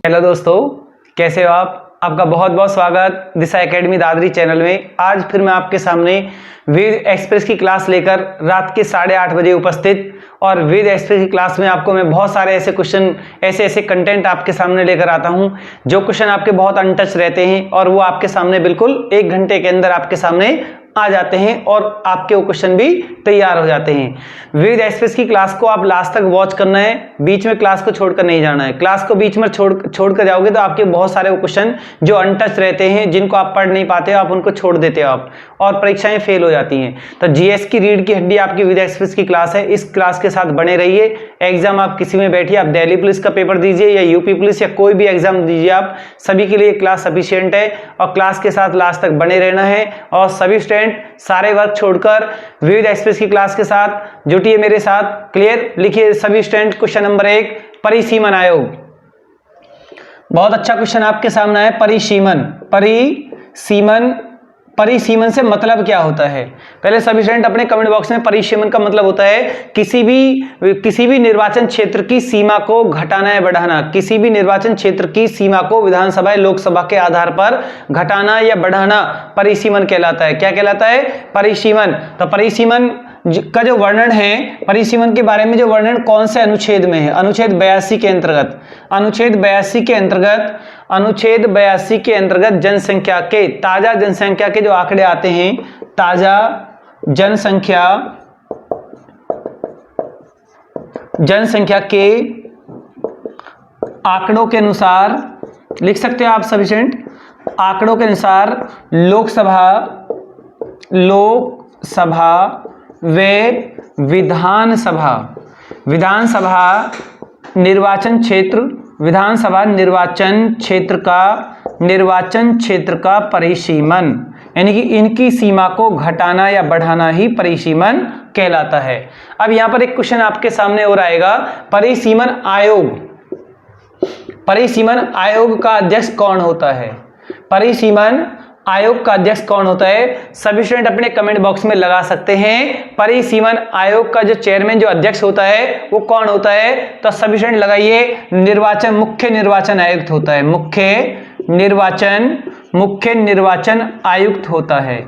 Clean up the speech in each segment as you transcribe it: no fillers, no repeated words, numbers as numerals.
Hello दोस्तों, कैसे हो आप? आपका बहुत बहुत स्वागत दिशा एकेडमी दादरी चैनल में। आज फिर मैं आपके सामने वेद एक्सप्रेस की क्लास लेकर रात के 8:30 बजे उपस्थित, और वेद एक्सप्रेस की क्लास में आपको मैं बहुत सारे ऐसे क्वेश्चन, ऐसे कंटेंट आपके सामने लेकर आता हूं जो क्वेश्चन आपके बहुत अनटच रहते हैं और वो आपके सामने बिल्कुल 1 घंटे के अंदर आपके सामने आ जाते हैं और आपके वो क्वेश्चन भी तैयार हो जाते हैं। वेद एक्सप्रेस की क्लास को आप लास्ट तक वॉच करना है, बीच में क्लास को छोड़कर नहीं जाना है। क्लास को बीच में छोड़कर जाओगे तो आपके बहुत सारे वो क्वेश्चन जो अनटच रहते हैं, जिनको आप पढ़ नहीं पाते हो, आप उनको छोड़ देते हो आप, और परीक्षाएं फेल हो जाती हैं। तो जीएस की रीढ़ की हड्डी आपकी वेद एक्सप्रेस की क्लास है। इस क्लास के साथ बने रहिए। एग्जाम आप किसी में बैठिए, आप दिल्ली पुलिस का पेपर दीजिए या यूपी पुलिस या कोई भी एग्जाम दीजिए, आप सभी के लिए क्लास सफिशिएंट है और क्लास के साथ लास्ट तक बने रहना है। और सभी स्टूडेंट सारे वर्क छोड़कर वेद एक्सप्रेस की क्लास के साथ जुटिए मेरे साथ। क्लियर? लिखिए सभी स्टूडेंट। क्वेश्चन नंबर 1, परिसीमन आयोग। बहुत अच्छा क्वेश्चन आपके सामने है। परिसीमन से मतलब क्या होता है? पहले सभी स्टूडेंट अपने कमेंट बॉक्स में परिसीमन का मतलब होता है किसी भी निर्वाचन क्षेत्र की सीमा को घटाना या बढ़ाना। किसी भी निर्वाचन क्षेत्र की सीमा को विधानसभा या लोकसभा के आधार पर घटाना या बढ़ाना परिसीमन कहलाता है। क्या कहलाता है? परिसीमन। तो परिसीमन का जो वर्णन है, परिसीमन के बारे में जो वर्णन कौन से अनुच्छेद में है? अनुच्छेद 82 के अंतर्गत। अनुच्छेद 82 के अंतर्गत जनसंख्या के, ताजा जनसंख्या के जो आंकड़े आते हैं, ताजा जनसंख्या के आंकड़ों के अनुसार, लिख सकते हो आप सफिशिएंट, आंकड़ों के अनुसार लोकसभा व विधानसभा निर्वाचन क्षेत्र का परिसीमन, यानी कि इनकी सीमा को घटाना या बढ़ाना ही परिसीमन कहलाता है। अब यहां पर एक क्वेश्चन आपके सामने और आएगा, परिसीमन आयोग का अध्यक्ष कौन होता है? परिसीमन आयोग का अध्यक्ष कौन होता है? सभी स्टूडेंट अपने कमेंट बॉक्स में लगा सकते हैं। परिसीमन आयोग का जो चेयरमैन, जो अध्यक्ष होता है, वो कौन होता है? तो सभी स्टूडेंट लगाइए, मुख्य निर्वाचन आयुक्त होता है। मुख्य निर्वाचन आयुक्त होता है।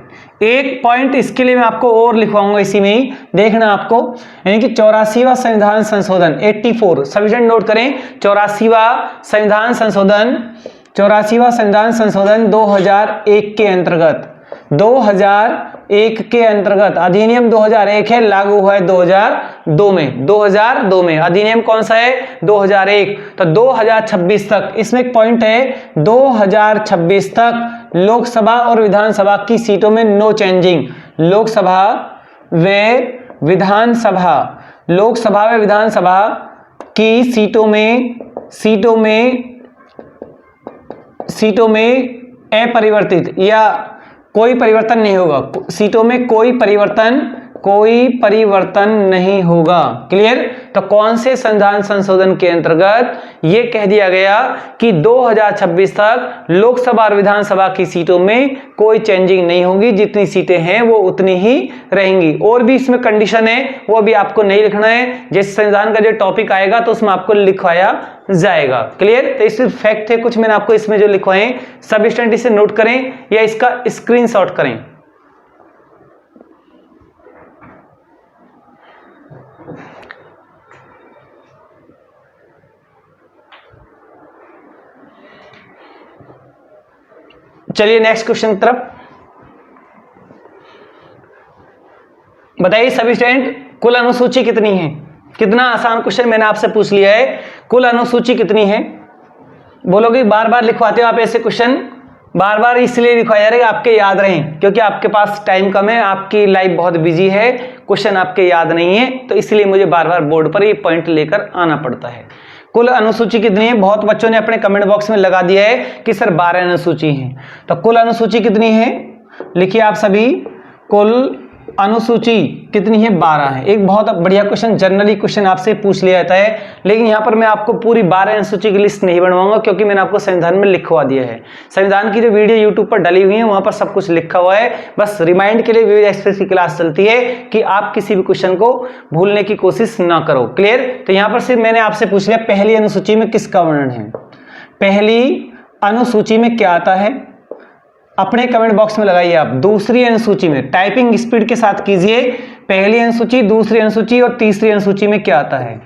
एक पॉइंट इसके लिए मैं आपको और लिखवाऊंगा इसी में ही, देखना आपको, यानी कि 84वां संविधान संशोधन 84, सभी स्टूडेंट नोट करें, 84वां संविधान संशोधन 2001 के अंतर्गत अधिनियम 2001 है, लागू हुआ है 2002 में। अधिनियम कौन सा है? 2001। तो 2026 तक, इसमें एक पॉइंट है, 2026 तक लोकसभा और विधानसभा की सीटों में नो चेंजिंग। लोकसभा व विधानसभा की सीटों में अपरिवर्तित या कोई परिवर्तन नहीं होगा। सीटों में कोई परिवर्तन नहीं होगा। क्लियर? तो कौन से संविधान संशोधन के अंतर्गत ये कह दिया गया कि 2026 तक लोकसभा और विधानसभा की सीटों में कोई चेंजिंग नहीं होगी, जितनी सीटें हैं वो उतनी ही रहेंगी। और भी इसमें कंडीशन है, वो भी आपको नहीं लिखना है, जिस संविधान का जो टॉपिक आएगा तो उसमें आपको लिखवाया जाएगा। क्लियर? तो इसमें फैक्ट है कुछ मैंने आपको इसमें जो लिखवाए, सब स्टूडेंट इसे नोट करें या इसका स्क्रीनशॉट करें। चलिए नेक्स्ट क्वेश्चन की तरफ बताइए सभी स्टूडेंट, कुल अनुसूची कितनी है? कितना आसान क्वेश्चन मैंने आपसे पूछ लिया है। कुल अनुसूची कितनी है? बोलोगे बार बार लिखवाते हो आप ऐसे क्वेश्चन, बार बार इसलिए लिखवाया जा रहा है कि आपके याद रहें, क्योंकि आपके पास टाइम कम है, आपकी लाइफ बहुत बिजी है, क्वेश्चन आपके याद नहीं है, तो इसलिए मुझे बार बार बोर्ड पर ये पॉइंट लेकर आना पड़ता है। कुल अनुसूची कितनी है? बहुत बच्चों ने अपने कमेंट बॉक्स में लगा दिया है कि सर 12 अनुसूची है। तो कुल अनुसूची कितनी है? लिखिए आप सभी, कुल अनुसूची कितनी है? 12 है। एक बहुत बढ़िया क्वेश्चन, जनरली क्वेश्चन आपसे पूछ लिया जाता है, लेकिन यहाँ पर मैं आपको पूरी 12 अनुसूची की लिस्ट नहीं बनवाऊंगा, क्योंकि मैंने आपको संविधान में लिखवा दिया है। संविधान की जो वीडियो यूट्यूब पर डली हुई है वहां पर सब कुछ लिखा हुआ है। बस रिमाइंड के लिए वेद एक्सप्रेस की क्लास चलती है कि आप किसी भी क्वेश्चन को भूलने की कोशिश ना करो। क्लियर? तो यहाँ पर सिर्फ मैंने आपसे पूछ लिया पहली अनुसूची में किसका वर्णन है। पहली अनुसूची में क्या आता है, अपने कमेंट बॉक्स में लगाइए आप। दूसरी अनुसूची में टाइपिंग स्पीड के साथ कीजिए, पहली अनुसूची, दूसरी अनुसूची और तीसरी अनुसूची में क्या आता है।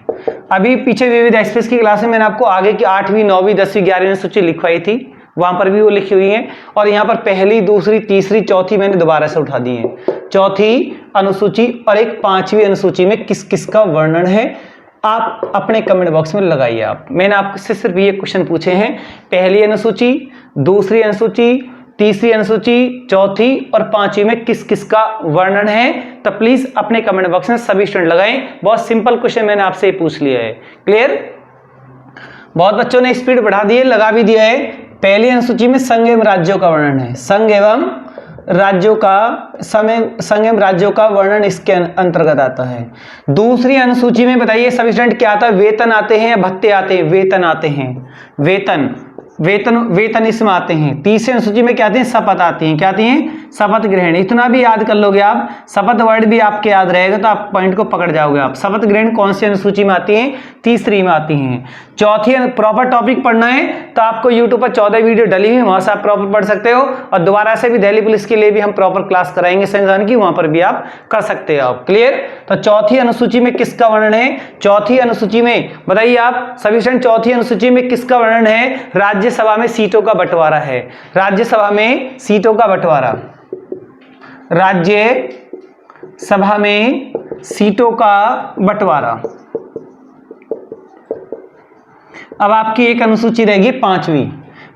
अभी पीछे विविध एक्सप्रेस की क्लास में मैंने आपको आगे की 8वीं 9वीं 10वीं 11वीं अनुसूची लिखवाई थी, वहां पर भी वो लिखी हुई है, और यहाँ पर पहली, दूसरी, तीसरी, चौथी मैंने दोबारा से उठा दी है। चौथी अनुसूची और एक 5वीं अनुसूची में किस किस का वर्णन है, आप अपने कमेंट बॉक्स में लगाइए आप। मैंने आपसे सिर्फ ये क्वेश्चन पूछे हैं, पहली अनुसूची, दूसरी अनुसूची, तीसरी अनुसूची, चौथी और 5वीं में किस किस का वर्णन है, तो प्लीज अपने कमेंट बॉक्स में सभी स्टूडेंट लगाएं। बहुत सिंपल क्वेश्चन मैंने आपसे पूछ लिया है। क्लियर? बहुत बच्चों ने स्पीड बढ़ा दी है, लगा भी दिया है। पहली अनुसूची में संघ एवं राज्यों का वर्णन है, संघ एवं राज्यों का वर्णन इसके अंतर्गत आता है। दूसरी अनुसूची में बताइए सभी स्टूडेंट क्या आता है, वेतन आते हैं या भत्ते आते हैं? वेतन आते हैं, वेतन इसमें आते हैं। तीसरी अनुसूची में क्या आते हैं? शपथ आती हैं। क्या आती हैं? शपथ ग्रहण। इतना भी याद कर लोगे आप, शपथ वर्ड भी आपके याद रहेगा तो आप पॉइंट को पकड़ जाओगे आप। शपथ ग्रहण कौन सी अनुसूची में आती है? तीसरी में आती हैं। चौथी प्रॉपर टॉपिक पढ़ना है तो आपको यूट्यूब पर 14 वीडियो डली हुई, वहां से आप प्रॉपर पढ़ सकते हो, और दोबारा से भी दिल्ली पुलिस के लिए भी हम प्रॉपर क्लास कराएंगे संविधान की, वहां पर भी आप कर सकते हो आप। क्लियर? तो चौथी अनुसूची में किसका वर्णन है? चौथी अनुसूची में बताइए आप सभी स्टूडेंट, चौथी अनुसूची में किसका वर्णन है? राज्यसभा में सीटों का बंटवारा है। राज्यसभा में सीटों का बंटवारा, राज्यसभा में सीटों का बंटवारा। अब आपकी एक अनुसूची रहेगी 5वीं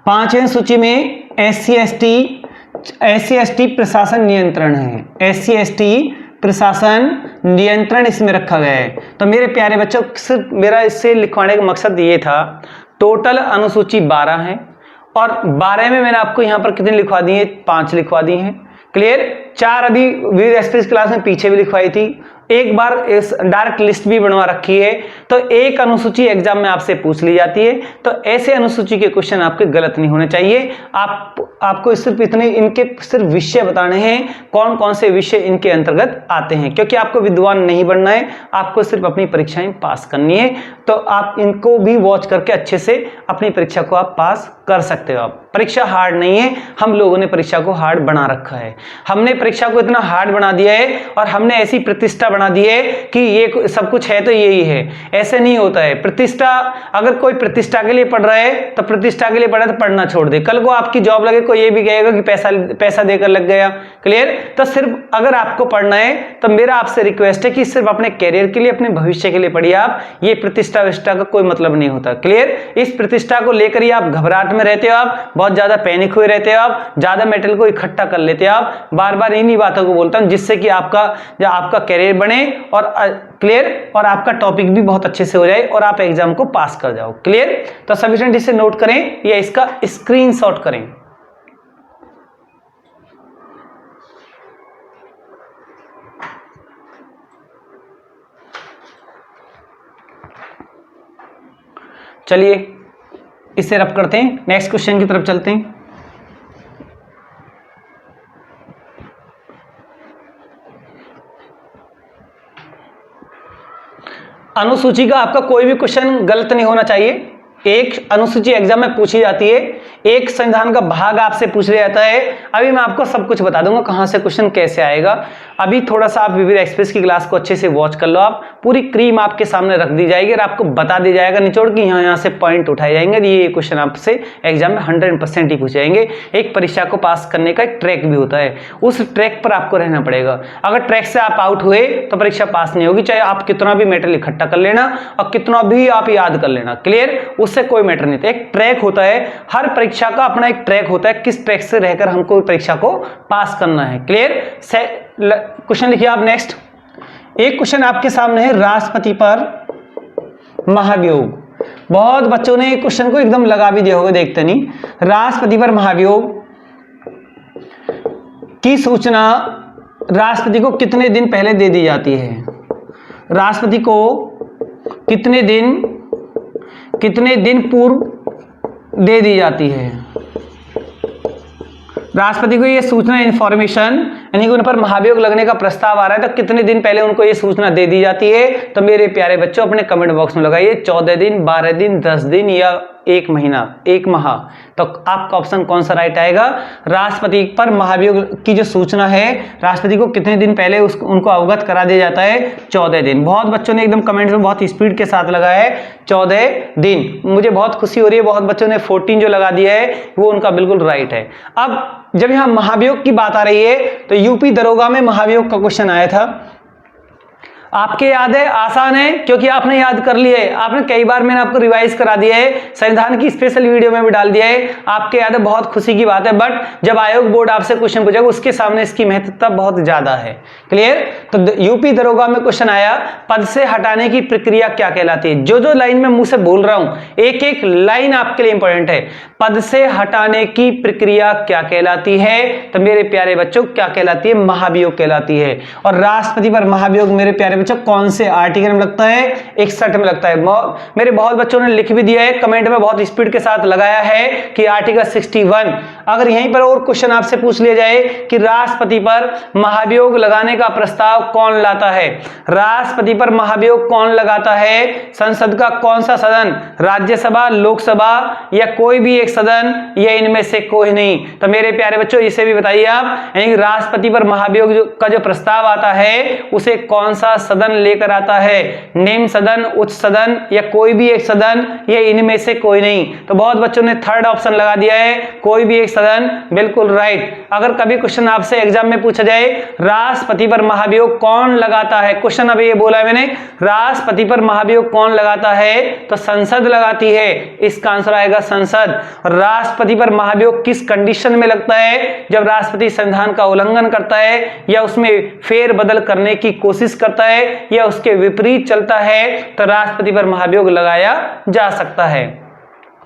अनुसूची में SC/ST प्रशासन नियंत्रण है। SC/ST प्रशासन नियंत्रण इसमें रखा गया है। तो मेरे प्यारे बच्चों, सिर्फ मेरा इससे लिखवाने का मकसद ये था, टोटल अनुसूची 12 है और 12 में मैंने आपको यहां पर कितने लिखवा दिए? 5 लिखवा दी हैं। क्लियर? 4 अभी विविध एक्सप्रेस क्लास में पीछे भी लिखवाई थी, एक बार इस डायरेक्ट लिस्ट भी बनवा रखी है। तो एक अनुसूची एग्जाम में आपसे पूछ ली जाती है, तो ऐसे अनुसूची के क्वेश्चन आपके गलत नहीं होने चाहिए। आपको सिर्फ इतने इनके सिर्फ विषय बताने हैं, कौन कौन से विषय इनके अंतर्गत आते हैं, क्योंकि आपको विद्वान नहीं बनना है, आपको सिर्फ अपनी परीक्षाएं पास करनी है। तो आप इनको भी वॉच करके अच्छे से अपनी परीक्षा को आप पास कर सकते हो। आप परीक्षा हार्ड नहीं है, हम लोगों ने परीक्षा को हार्ड बना रखा है। हमने परीक्षा को इतना हार्ड बना दिया है और हमने ऐसी प्रतिष्ठा बना दी है कि ये सब कुछ है तो यही है। ऐसे नहीं होता है। प्रतिष्ठा, अगर कोई प्रतिष्ठा के लिए पढ़ रहा है तो प्रतिष्ठा के लिए पढ़ा तो पढ़ना छोड़ दे, कल को आपकी जॉब लगे कोई ये भी कहेगा कि पैसा देकर लग गया। क्लियर? तो सिर्फ अगर आपको पढ़ना है तो मेरा आपसे रिक्वेस्ट है कि सिर्फ अपने कैरियर के लिए, अपने भविष्य के लिए पढ़िए आप। ये प्रतिष्ठा विष्ठा का कोई मतलब नहीं होता। क्लियर? इस प्रतिष्ठा को लेकर ही आप घबराहट में रहते हो, आप बहुत ज्यादा पैनिक हुए रहते हो, आप ज्यादा मेटेरियल को इकट्ठा कर लेते हो। आप बार बार इन्हीं बातों को बोलता हूं जिससे कि आपका कैरियर बने और क्लियर, और आपका टॉपिक भी बहुत अच्छे से हो जाए और आप एग्जाम को पास कर जाओ। क्लियर? तो सभी स्टूडेंट इसे नोट करें या इसका स्क्रीनशॉट करें। चलिए इसे रब करते हैं, नेक्स्ट क्वेश्चन की तरफ चलते हैं। अनुसूची का आपका कोई भी क्वेश्चन गलत नहीं होना चाहिए। एक अनुसूची एग्जाम में पूछी जाती है, एक संविधान का भाग आपसे पूछ लिया जाता है। अभी मैं आपको सब कुछ बता दूंगा कहां से क्वेश्चन कैसे आएगा। अभी थोड़ा सा आप विविध एक्सप्रेस की क्लास को अच्छे से वॉच कर लो। आप पूरी क्रीम आपके सामने रख दी जाएगी और आपको बता दिया जाएगा निचोड़ कि यहाँ से पॉइंट उठाए जाएंगे, ये क्वेश्चन आपसे एग्जाम में 100% ही पूछे जाएंगे। एक परीक्षा को पास करने का एक ट्रैक भी होता है, उस ट्रैक पर आपको रहना पड़ेगा। अगर ट्रैक से आप आउट हुए तो परीक्षा पास नहीं होगी, चाहे आप कितना भी मेटेरियल इकट्ठा कर लेना और कितना भी आप याद कर लेना। क्लियर? उससे कोई मैटर नहीं था। एक ट्रैक होता है, हर परीक्षा का अपना एक ट्रैक होता है, किस ट्रैक से रहकर हमको परीक्षा को पास करना है। क्लियर? क्वेश्चन लिखिए आप नेक्स्ट। एक क्वेश्चन आपके सामने है, राष्ट्रपति पर महाभियोग। बहुत बच्चों ने क्वेश्चन को एकदम लगा भी दिया होगा, देखते नहीं। राष्ट्रपति पर महाभियोग की सूचना राष्ट्रपति को कितने दिन पहले दे दी जाती है? राष्ट्रपति को कितने दिन पूर्व दे दी जाती है? राष्ट्रपति को ये सूचना, इंफॉर्मेशन, यानी कि उन पर महाभियोग लगने का प्रस्ताव आ रहा है तो कितने दिन पहले उनको ये सूचना दे दी जाती है? तो मेरे प्यारे बच्चों अपने कमेंट बॉक्स में लगाइए 14 दिन, 12 दिन, 10 दिन या 1 महीना, 1 माह। तो आपका ऑप्शन कौन सा राइट आएगा? राष्ट्रपति पर महाभियोग की जो सूचना है, राष्ट्रपति को कितने दिन पहले उनको अवगत करा दिया जाता है? 14 दिन। बहुत बच्चों ने एकदम कमेंट में बहुत स्पीड के साथ लगाया है 14 दिन। मुझे बहुत खुशी हो रही है, बहुत बच्चों ने 14 जो लगा दिया है वो उनका बिल्कुल राइट है। अब जब यहां महाभियोग की बात आ रही है तो यूपी दरोगा में महाभियोग का क्वेश्चन आया था। आपके याद है? आसान है क्योंकि आपने याद कर लिया है, आपने कई बार मैंने आपको रिवाइज करा दिया है, संविधान की स्पेशल वीडियो में भी डाल दिया है, आपके याद है, बहुत खुशी की बात है। बट जब आयोग बोर्ड आपसे क्वेश्चन पूछेगा उसके सामने इसकी महत्वता बहुत ज्यादा है। क्लियर? तो यूपी दरोगा में क्वेश्चन आया, पद से हटाने की प्रक्रिया क्या कहलाती है? जो लाइन में मुंह से बोल रहा हूं, एक एक लाइन आपके लिए इंपॉर्टेंट है। पद से हटाने की प्रक्रिया क्या कहलाती है? तो मेरे प्यारे बच्चों क्या कहलाती है? महाभियोग कहलाती है। और राष्ट्रपति पर महाभियोग मेरे प्यारे बच्चों कौन से आर्टिकल में लगता है? 61 में लगता है। मेरे बहुत बच्चों ने लिख भी दिया है, कमेंट में बहुत स्पीड के साथ लगाया है कि आर्टिकल 61। अगर यहीं पर और क्वेश्चन आपसे पूछ लिया जाए कि राष्ट्रपति पर महाभियोग लगाने का प्रस्ताव कौन लाता है? राष्ट्रपति पर महाभियोग कौन लगाता है? संसद का कौन सा सदन? राज्यसभा, लोकसभा या कोई भी एक सदन, या इनमें से कोई नहीं? तो मेरे प्यारे बच्चों इसे भी बताइए आप, यानी राष्ट्रपति पर महाभियोग का जो प्रस्ताव आता है उसे कौन सा सदन लेकर आता है? निम्न सदन, उच्च सदन या कोई भी एक सदन, या इनमें से कोई नहीं? तो बहुत बच्चों ने थर्ड ऑप्शन लगा दिया है, कोई भी एक सदन, बिल्कुल राइट। अगर कभी क्वेश्चन आपसे एग्जाम में पूछा जाए राष्ट्रपति पर महाभियोग कौन लगाता है, क्वेश्चन अभी ये बोला है मैंने, राष्ट्रपति पर महाभियोग कौन लगाता है? तो संसद लगाती है। इसका आंसर आएगा संसद। राष्ट्रपति पर महाभियोग किस कंडीशन में लगता है? जब राष्ट्रपति संविधान का उल्लंघन करता है, या उसमें फेरबदल करने की कोशिश करता है, या उसके विपरीत चलता है, तो राष्ट्रपति पर महाभियोग लगाया जा सकता है।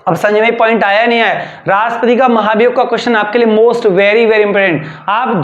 अब समझ में पॉइंट आया नहीं आया? राष्ट्रपति का महाभियोग का क्वेश्चन आपके लिए मोस्ट वेरी वेरी इंपोर्टेंट। आप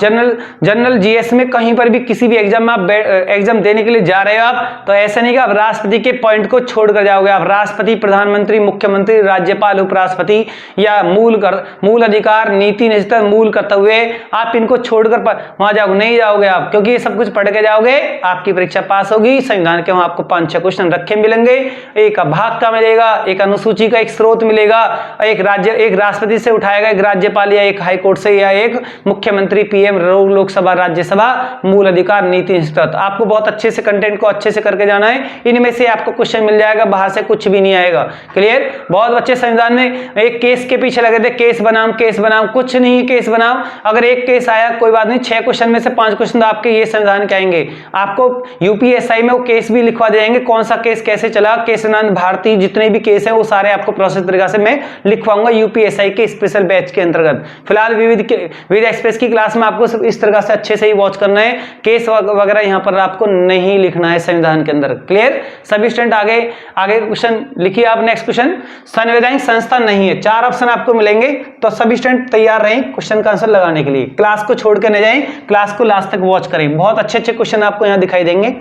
जनरल जीएस में कहीं पर भी किसी भी एग्जाम में आप एग्जाम देने के लिए जा रहे हो आप, तो ऐसा नहीं कि आप राष्ट्रपति के पॉइंट को छोड़कर जाओगे। आप राष्ट्रपति, प्रधानमंत्री, मुख्यमंत्री, राज्यपाल, उपराष्ट्रपति या मूल अधिकार, नीति निष्ठा, मूल कर्तव्य, आप इनको छोड़कर वहां नहीं जाओगे आप, क्योंकि ये सब कुछ पढ़ के जाओगे, आपकी परीक्षा पास होगी। संविधान के वहां आपको 5-6 क्वेश्चन रखे मिलेंगे, एक भाग का मिलेगा, एक अनुसूची का एक स्रोत मिलेगा, एक राष्ट्रपति से उठाएगा, एक राज्यपाल या एक हाई कोर्ट से, या एक मुख्यमंत्री, पीएम, लोकसभा, राज्यसभा, मूल अधिकार, नीति निष्ठा। आपको बहुत अच्छे से कंटेंट को अच्छे से करके जाना है, इनमें से आपको क्वेश्चन मिल जाएगा, बाहर से कुछ भी नहीं आएगा। क्लियर? बहुत बच्चे संविधान में एक केस के पीछे लगे थे, केस बनाम केस बनाम, कुछ नहीं केस बनाम। अगर एक केस आया कोई बात नहीं, 6 क्वेश्चन में से 5 क्वेश्चन आपके ये संविधान के आएंगे। आपको यूपीएसआई में वो केस भी लिखवा देंगे, कौन सा केस कैसे चला, केशवानंद भारती, जितने भी केस है वो सारे आपको प्रोसेस तरीका से मैं लिखवाऊंगा यूपीएसआई के स्पेशल बैच के अंतर्गत। फिलहाल विविध एक्सप्रेस की क्लास में आपको इस तरह से अच्छे से ही वॉच करना है, केस वगैरह यहां पर आपको नहीं लिखना है संविधान के अंदर। क्लियर? सभी स्टूडेंट आगे क्वेश्चन लिखिए आप। नेक्स्ट क्वेश्चन, संवैधानिक संस्था नहीं है। 4 ऑप्शन आपको मिलेंगे, तो सभी स्टूडेंट तैयार रहें क्वेश्चन का आंसर लगाने के लिए। क्लास को छोड़ के न जाएं, क्लास को लास्ट तक वॉच करें, बहुत अच्छे अच्छे क्वेश्चन आपको यहां दिखाई देंगे।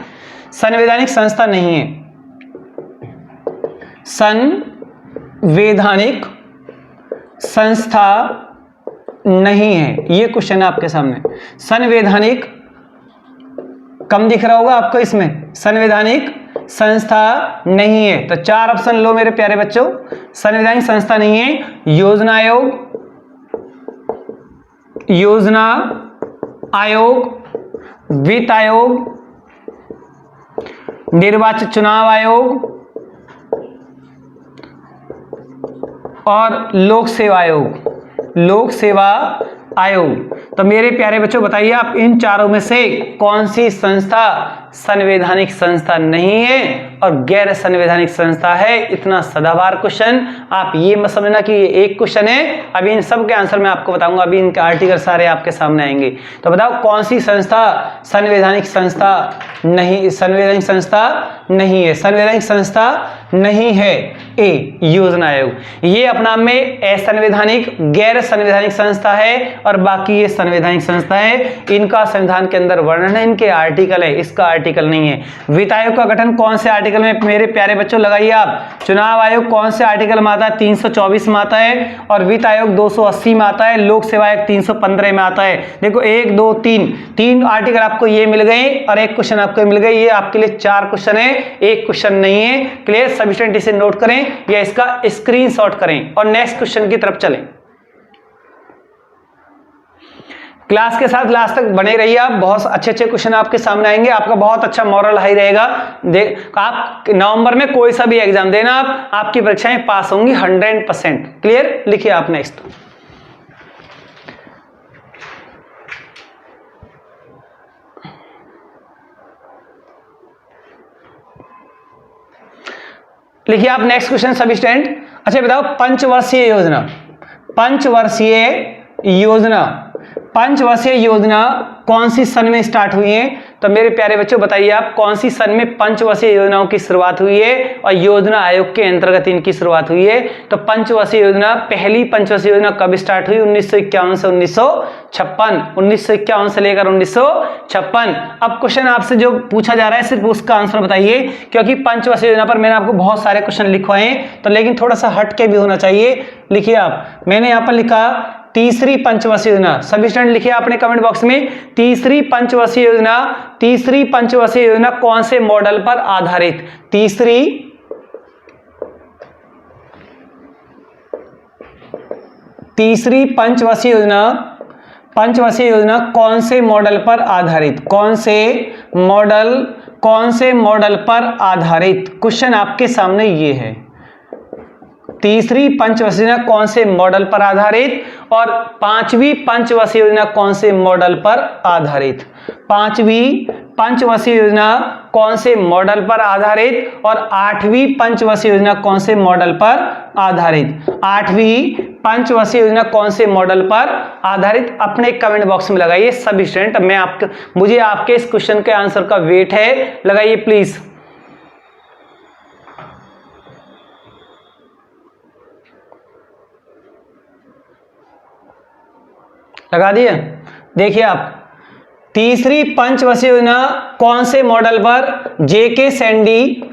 संवैधानिक संस्था नहीं है, संवैधानिक संस्था नहीं है, ये क्वेश्चन है आपके सामने। संवैधानिक कम दिख रहा होगा आपको इसमें, संवैधानिक संस्था नहीं है। तो 4 ऑप्शन लो मेरे प्यारे बच्चों। संवैधानिक संस्था नहीं है, योजना आयोग, वित्त आयोग, निर्वाचन चुनाव आयोग और लोक सेवा आयोग। तो मेरे प्यारे बच्चों बताइए आप इन चारों में से कौन सी संस्था संवैधानिक संस्था नहीं है और गैर संवैधानिक संस्था है? इतना सदाबहार क्वेश्चन, आप ये मत समझना कि ये एक क्वेश्चन है। अभी इन सब के आंसर मैं आपको बताऊंगा, अभी इनके आर्टिकल सारे आपके सामने आएंगे। तो बताओ कौन सी संस्था संवैधानिक संस्था नहीं, संवैधानिक संस्था नहीं है? संवैधानिक संस्था नहीं है ए, योजना आयोग। ये अपना में असंवैधानिक गैर संवैधानिक संस्था है और बाकी ये संवैधानिक संस्था है। इनका संविधान के अंदर वर्णन है, इनके आर्टिकल है, इसका आर्टिकल नहीं है। वित्त आयोग का गठन कौन से आर्टिकल में मेरे प्यारे बच्चों लगाइए आप। चुनाव आयोग कौन से आर्टिकल में आता है? 324 में आता है, और वित्त आयोग 280 में आता है, लोक सेवा आयोग 315 में आता है। देखो 1 2 3 आर्टिकल आपको ये मिल गए और एक क्वेश्चन आपको मिल गए। ये आपके लिए 4 क्वेश्चन है, एक क्वेश्चन नहीं है। क्लियर? सभी स्टूडेंट इसे नोट करें। करें या इसका स्क्रीनशॉट करें और नेक्स्ट क्वेश्चन की तरफ चलें। क्लास के साथ लास्ट तक बने रहिए आप, बहुत अच्छे अच्छे क्वेश्चन आपके सामने आएंगे, आपका बहुत अच्छा मॉरल हाई रहेगा। आप नवंबर में कोई सा भी एग्जाम देना, आपकी परीक्षाएं पास होंगी 100%। क्लियर? लिखिए आप नेक्स्ट। लिखिए आप नेक्स्ट क्वेश्चन सभी स्टूडेंट। अच्छा बताओ, पंचवर्षीय योजना, पंचवर्षीय योजना कौन सी सन में स्टार्ट हुई है? तो मेरे प्यारे बच्चों बताइए आप, कौन सी सन में पंचवर्षीय योजनाओं की शुरुआत हुई है और योजना आयोग के अंतर्गत इनकी शुरुआत हुई है? तो पंचवर्षीय योजना, पहली पंचवर्षीय योजना कब स्टार्ट हुई? 1951 से 1956, 1951 से लेकर 1956। अब क्वेश्चन आपसे जो पूछा जा रहा है सिर्फ उसका आंसर बताइए, क्योंकि पंचवर्षीय योजना पर मैंने आपको बहुत सारे क्वेश्चन लिखवाए हैं, तो लेकिन थोड़ा सा हट के भी होना चाहिए। लिखिए आप, मैंने यहाँ पर लिखा तीसरी पंचवर्षीय योजना। सभी स्टूडेंट लिखिए आपने कमेंट बॉक्स में, तीसरी पंचवर्षीय योजना, तीसरी पंचवर्षीय योजना कौन से मॉडल पर आधारित? तीसरी पंचवर्षीय योजना कौन से मॉडल पर आधारित? कौन से मॉडल पर आधारित? क्वेश्चन आपके सामने ये है, तीसरी पंचवर्षीय योजना कौन से मॉडल पर आधारित और पांचवी पंचवर्षीय योजना कौन से मॉडल पर आधारित? पांचवी पंचवर्षीय योजना कौन से मॉडल पर आधारित और आठवीं पंचवर्षीय योजना कौन से मॉडल पर आधारित? आठवीं पंचवर्षीय योजना कौन से मॉडल पर आधारित? अपने कमेंट बॉक्स में लगाइए सभी स्टूडेंट। मुझे आपके इस क्वेश्चन के आंसर का वेट है, लगाइए प्लीज। लगा दिए? देखिए आप, तीसरी पंचवर्षीय योजना कौन से मॉडल पर? जेके सैंडी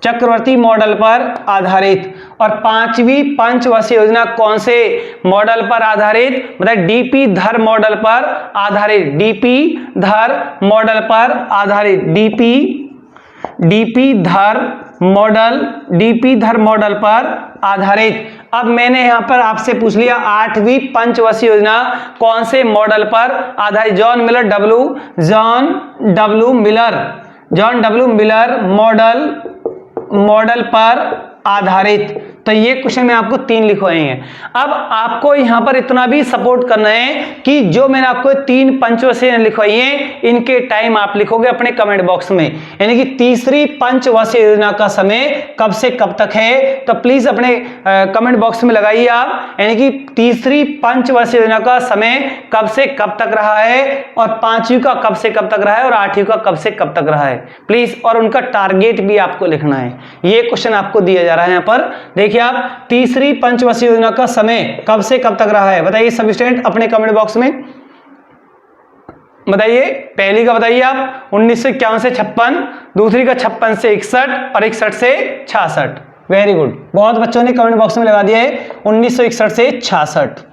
चक्रवर्ती मॉडल पर आधारित। और पांचवी पंचवर्षीय योजना कौन से मॉडल पर आधारित? मतलब डीपी धर मॉडल पर आधारित, डीपी धर मॉडल पर आधारित। अब मैंने यहां पर आपसे पूछ लिया, आठवीं पंचवर्षीय योजना कौन से मॉडल पर आधारित? जॉन डब्ल्यू मिलर मॉडल पर आधारित। तो ये क्वेश्चन में आपको 3 लिखवाए हैं। अब आपको यहां पर इतना भी सपोर्ट करना है कि जो मैंने आपको 3 पंचवर्षीय लिखवाई हैं, इनके टाइम आप लिखोगे अपने कमेंट बॉक्स में, यानी कि तीसरी पंचवर्षीय योजना का समय कब से कब तक है, तो प्लीज अपने कमेंट बॉक्स में लगाइए आप, यानी कि तीसरी पंचवर्षीय योजना का समय कब से कब तक रहा है और पांचवी का कब से कब तक रहा है और आठवीं का कब से कब तक रहा है प्लीज, और उनका टारगेट भी आपको लिखना है। ये क्वेश्चन आपको दिया जा रहा है यहाँ पर। देखिए आप, तीसरी पंचवर्षीय योजना का समय कब से कब तक रहा है, बताइए सभी स्टूडेंट अपने कमेंट बॉक्स में बताइए। पहली का बताइए आप 1951 से 56, दूसरी का 56 से 61 और 61 से 66। वेरी गुड, बहुत बच्चों ने कमेंट बॉक्स में लगा दिया है 1961 से 66।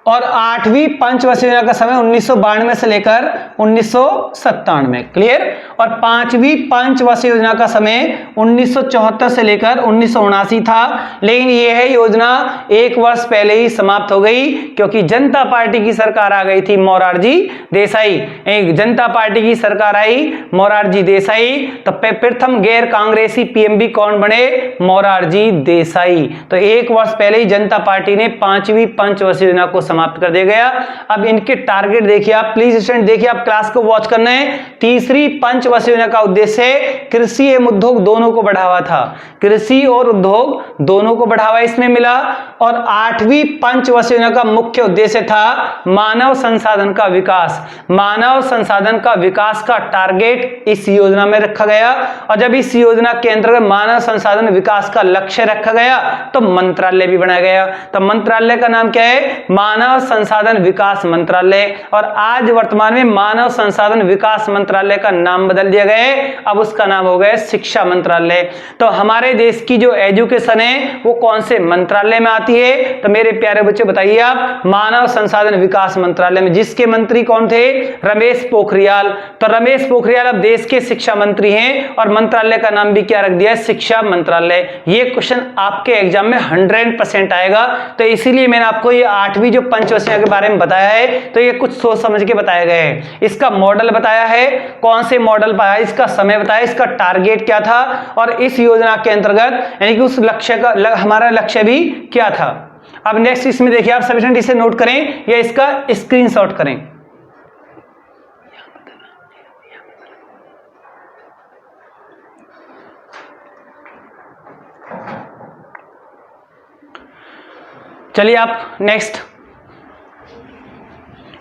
और आठवीं पंचवर्षीय योजना का समय 1992 से लेकर 1997। क्लियर? और पांचवी पंचवर्षीय योजना का समय 1974 से लेकर 1979 था, लेकिन यह है योजना 1 वर्ष पहले ही समाप्त हो गई, क्योंकि जनता पार्टी की सरकार आ गई थी, मोरारजी देसाई। एक जनता पार्टी की सरकार आई, मोरारजी देसाई। तो प्रथम गैर कांग्रेसी पीएम कौन बने? मोरारजी देसाई। तो 1 वर्ष पहले ही जनता पार्टी ने पांचवी पंचवर्षीय योजना को समाप्त कर दिया गया। अब इनके टारगेट देखिए आप, प्लीज स्टूडेंट देखिए आप, क्लास को वॉच करना है। तीसरी पंचवर्षीय योजना का उद्देश्य कृषि एवं उद्योग दोनों को बढ़ावा था, कृषि और उद्योग दोनों को बढ़ावा इसमें मिला। और आठवीं पंचवर्षीय योजना का मुख्य उद्देश्य था मानव संसाधन का विकास, मानव संसाधन का विकास का टारगेट इस योजना में रखा गया। और जब इस योजना के अंतर्गत मानव संसाधन विकास का लक्ष्य रखा गया तो मंत्रालय भी बनाया गया। तो मंत्रालय का नाम क्या है? मानव मानव संसाधन विकास मंत्रालय, और आज वर्तमान में मानव संसाधन विकास मंत्रालय का नाम बदल दिया गया है, अब उसका नाम हो गया शिक्षा मंत्रालय। तो हमारे देश की जो एजुकेशन है वो कौन से मंत्रालय में आती है? तो मेरे प्यारे बच्चे बताइए आप, मानव संसाधन विकास मंत्रालय में, जिसके मंत्री कौन थे? रमेश पोखरियाल। तो रमेश पोखरियाल अब देश के शिक्षा मंत्री हैं और मंत्रालय का नाम भी क्या रख दिया है? शिक्षा मंत्रालय। ये क्वेश्चन आपके एग्जाम में 100% आएगा, तो इसीलिए मैंने आपको ये 8वीं जो पंचवटिया के बारे में बताया है, तो ये कुछ सोच समझ के बताया गया है। इसका मॉडल बताया है, कौन से मॉडल पाया, इसका समय बताया, इसका टारगेट क्या था, और इस योजना के अंतर्गत यानी कि उस लक्ष्य का हमारा लक्ष्य भी क्या था। अब नेक्स्ट इसमें देखिए आप सभी इसे नोट करें या इसका स्क्रीनशॉट करें। चलिए आप नेक्स्ट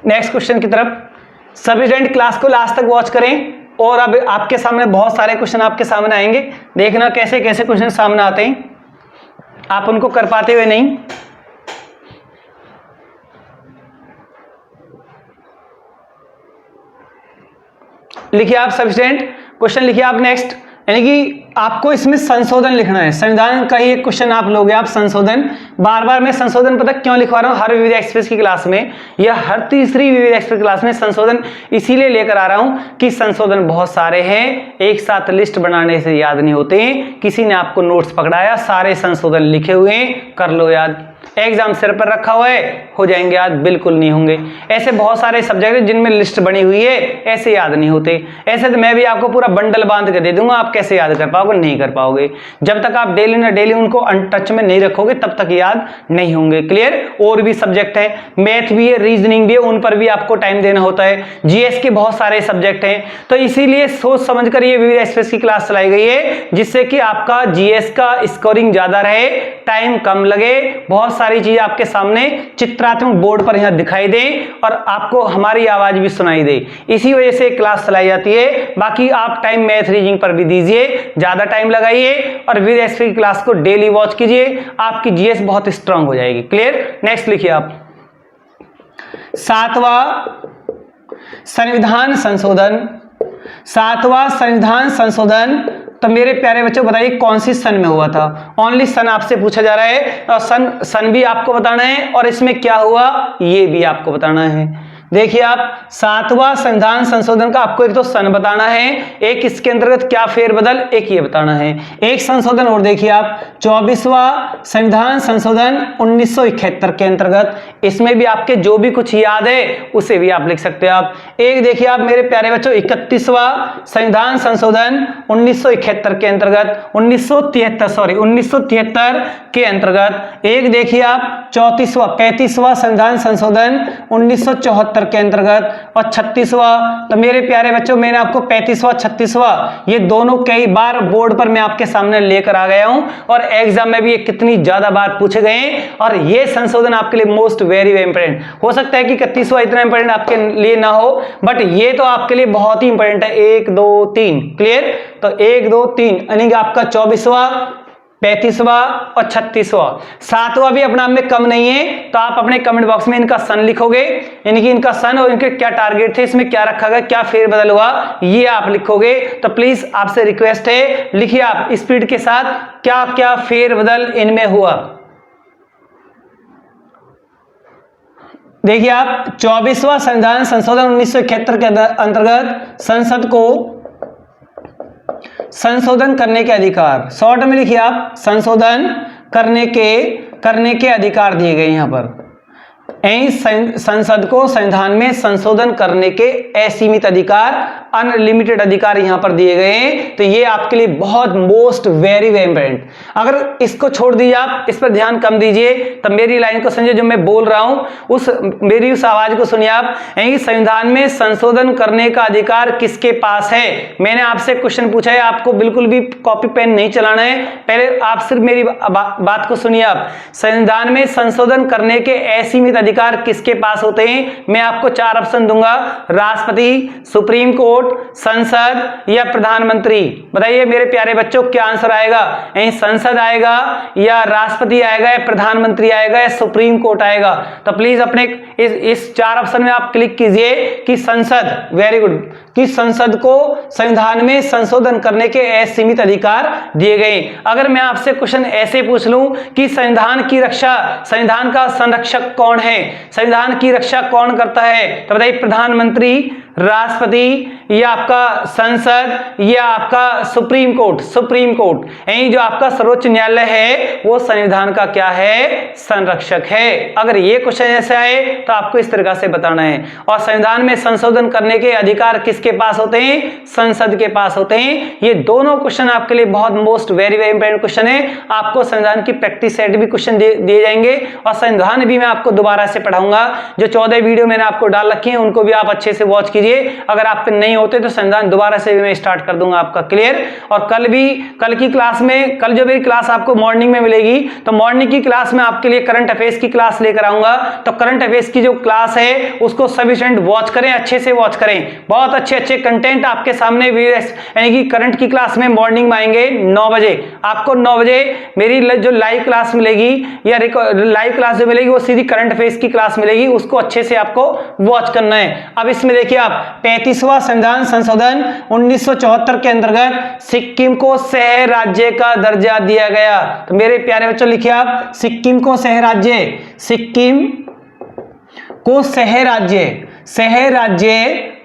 क्वेश्चन की तरफ। सभी स्टूडेंट क्लास को लास्ट तक वॉच करें, और अब आपके सामने बहुत सारे क्वेश्चन आपके सामने आएंगे, देखना कैसे कैसे क्वेश्चन सामने आते हैं, आप उनको कर पाते हुए नहीं। लिखिए आप सभी स्टूडेंट, क्वेश्चन लिखिए आप नेक्स्ट, यानी कि आपको इसमें संशोधन लिखना है। संविधान का ही एक क्वेश्चन आप लोगे आप संशोधन। बार बार मैं संशोधन पता क्यों लिखवा रहा हूं हर विविध एक्सप्रेस की क्लास में, या हर तीसरी विविध एक्सप्रेस क्लास में संशोधन इसीलिए लेकर आ रहा हूं कि संशोधन बहुत सारे हैं, एक साथ लिस्ट बनाने से याद नहीं होते हैं। किसी ने आपको नोट्स पकड़ाया, सारे संशोधन लिखे हुए हैं, कर लो याद। एग्जाम सिर पर रखा हुआ है, हो जाएंगे याद? बिल्कुल नहीं होंगे। ऐसे बहुत सारे सब्जेक्ट हैं जिनमें लिस्ट बनी हुई है, ऐसे याद नहीं होते। ऐसे तो मैं भी आपको पूरा बंडल बांध के दे दूंगा, आप कैसे याद कर पाओगे? नहीं कर पाओगे। जब तक आप डेली ना डेली उनको टच में नहीं रखोगे तब तक याद नहीं होंगे। क्लियर? और भी सब्जेक्ट है, मैथ भी है, रीजनिंग भी है, उन पर भी आपको टाइम देना होता है। जीएस के बहुत सारे सब्जेक्ट हैं, तो इसीलिए सोच समझकर ये विविध एक्सप्रेस की क्लास चलाई गई है, जिससे कि आपका जीएस का स्कोरिंग ज्यादा रहे, टाइम कम लगे, बहुत सारी चीजें आपके सामने चित्रात्मक बोर्ड पर यहां दिखाई दे और आपको हमारी आवाज भी सुनाई दे। इसी वजह से क्लास चलाई जाती है। बाकी आप टाइम मैथ रीजनिंग पर भी दीजिए, ज्यादा टाइम लगाइए और विद एक्सप्रेस की क्लास को डेली वॉच कीजिए, आपकी जीएस बहुत स्ट्रांग हो जाएगी। क्लियर? नेक्स्ट लिखिए आप, 7वां संविधान संशोधन। 7वां संविधान संशोधन, तो मेरे प्यारे बच्चों बताइए कौन सी सन में हुआ था? ओनली सन आपसे पूछा जा रहा है, और सन भी आपको बताना है और इसमें क्या हुआ ये भी आपको बताना है। देखिए आप, 7वां संविधान संशोधन का आपको एक तो सन बताना है, एक इसके अंतर्गत क्या फेरबदल, एक ये बताना है। एक संशोधन और देखिए आप, 24वां संविधान संशोधन 1971 के अंतर्गत, इसमें भी आपके जो भी कुछ याद है उसे भी आप लिख सकते हैं आप। एक देखिए आप मेरे प्यारे बच्चों, 31वां संविधान संशोधन 1971 के अंतर्गत, 1973 के अंतर्गत। एक देखिए आप 35वां संविधान संशोधन 1974 के अंतर्गत, और 36वां, तो मेरे प्यारे बच्चों मैंने आपको 35वां 36वां ये दोनों कई बार बोर्ड पर मैं आपके सामने लेकर आ गया हूं, और एग्जाम में भी ये कितनी ज्यादा बार पूछे गए, और ये संशोधन आपके लिए मोस्ट वेरी इंपॉर्टेंट। हो सकता है कि 31वां इतना इंपॉर्टेंट आपके लिए ना हो, बट ये तो आपके लिए बहुत ही इंपॉर्टेंट है। 1 2 3 क्लियर? तो 1 2 3 यानी कि आपका 24वां, 35वां और 36वां। 7वां भी अपना में कम नहीं है, तो आप अपने कमेंट बॉक्स में इनका सन लिखोगे, यानी कि इनका सन और इनके क्या टारगेट थे, इसमें क्या रखा गया, क्या फेरबदल हुआ, ये आप लिखोगे। तो प्लीज आपसे रिक्वेस्ट है, लिखिए आप स्पीड के साथ क्या क्या फेरबदल इनमें हुआ। देखिए आप, 24वां संविधान संशोधन 1971 के अंतर्गत संसद को संशोधन करने के अधिकार, शॉर्ट में लिखिए आप, संशोधन करने के अधिकार दिए गए। यहां पर संसद को संविधान में संशोधन करने के असीमित अधिकार, अनलिमिटेड अधिकार यहां पर दिए गए हैं। तो ये आपके लिए बहुत मोस्ट वेरी इंपॉर्टेंट। अगर इसको छोड़ दीजिए आप, इस पर ध्यान कम दीजिए, तब मेरी लाइन को समझिए, जो मैं बोल रहा हूं मेरी उस आवाज को सुनिए आप। संविधान में संशोधन करने का अधिकार किसके पास है? मैंने आपसे क्वेश्चन पूछा है, आपको बिल्कुल भी कॉपी पेन नहीं चलाना है, पहले आप सिर्फ मेरी बात को सुनिए आप। संविधान में संशोधन करने के असीमित अधिकार किसके पास होते हैं? मैं आपको 4 ऑप्शन दूंगा, राष्ट्रपति, सुप्रीम कोर्ट, संसद या प्रधानमंत्री। बताइए मेरे प्यारे बच्चों क्या आंसर आएगा? यही संसद आएगा या राष्ट्रपति आएगा या प्रधानमंत्री आएगा या सुप्रीम कोर्ट आएगा? तो प्लीज अपने इस 4 ऑप्शन में आप क्लिक कीजिए कि संसद, वेरी गुड, कि संसद को संविधान में संशोधन करने के असीमित अधिकार दिए गए। अगर मैं आपसे क्वेश्चन ऐसे पूछ लूं कि संविधान की रक्षा, संविधान का संरक्षक कौन है, संविधान की रक्षा कौन करता है, तो बताइए प्रधानमंत्री, राष्ट्रपति या आपका संसद या आपका सुप्रीम कोर्ट? सुप्रीम कोर्ट, यही जो आपका सर्वोच्च न्यायालय है वो संविधान का क्या है? संरक्षक है। अगर ये क्वेश्चन ऐसे आए तो आपको इस तरीके से बताना है। और संविधान में संशोधन करने के अधिकार किसके पास होते हैं? संसद के पास होते हैं। ये दोनों क्वेश्चन आपके लिए बहुत most very very important question है। आपको संविधान की प्रैक्टिस सेट भी क्वेश्चन दिए जाएंगे और संविधान भी मैं आपको दोबारा से पढ़ाऊंगा। जो 14 वीडियो मैंने आपको डाल रखी है उनको भी आप अच्छे से वॉच कीजिए। अगर आप पे नहीं होते तो संविधान दोबारा से भी मैं स्टार्ट कर दूंगा आपका, क्लियर। और कल की क्लास में, कल जो मेरी क्लास आपको मॉर्निंग में मिलेगी, तो मॉर्निंग की क्लास में आपके लिए करंट अफेयर्स की क्लास लेकर आऊंगा। तो करंट अफेयर्स की जो क्लास है उसको सभी स्टूडेंट वॉच करें, अच्छे से वॉच करें। बहुत अच्छे अच्छे कंटेंट आपके सामने, यानी कि करंट की क्लास में मॉर्निंग में आएंगे 9 बजे। आपको 9 बजे मेरी जो लाइव क्लास मिलेगी या लाइव क्लास जो मिलेगी वो सीधी करंट अफेयर्स की क्लास मिलेगी, उसको अच्छे से आपको वॉच करना है। अब इसमें देखिए आप 35वां संविधान संशोधन 1974 के अंतर्गत सिक्किम को सह राज्य का दर्जा दिया गया। तो मेरे प्यारे बच्चों लिखिए आप, सिक्किम को सह राज्य, सिक्किम को सह राज्य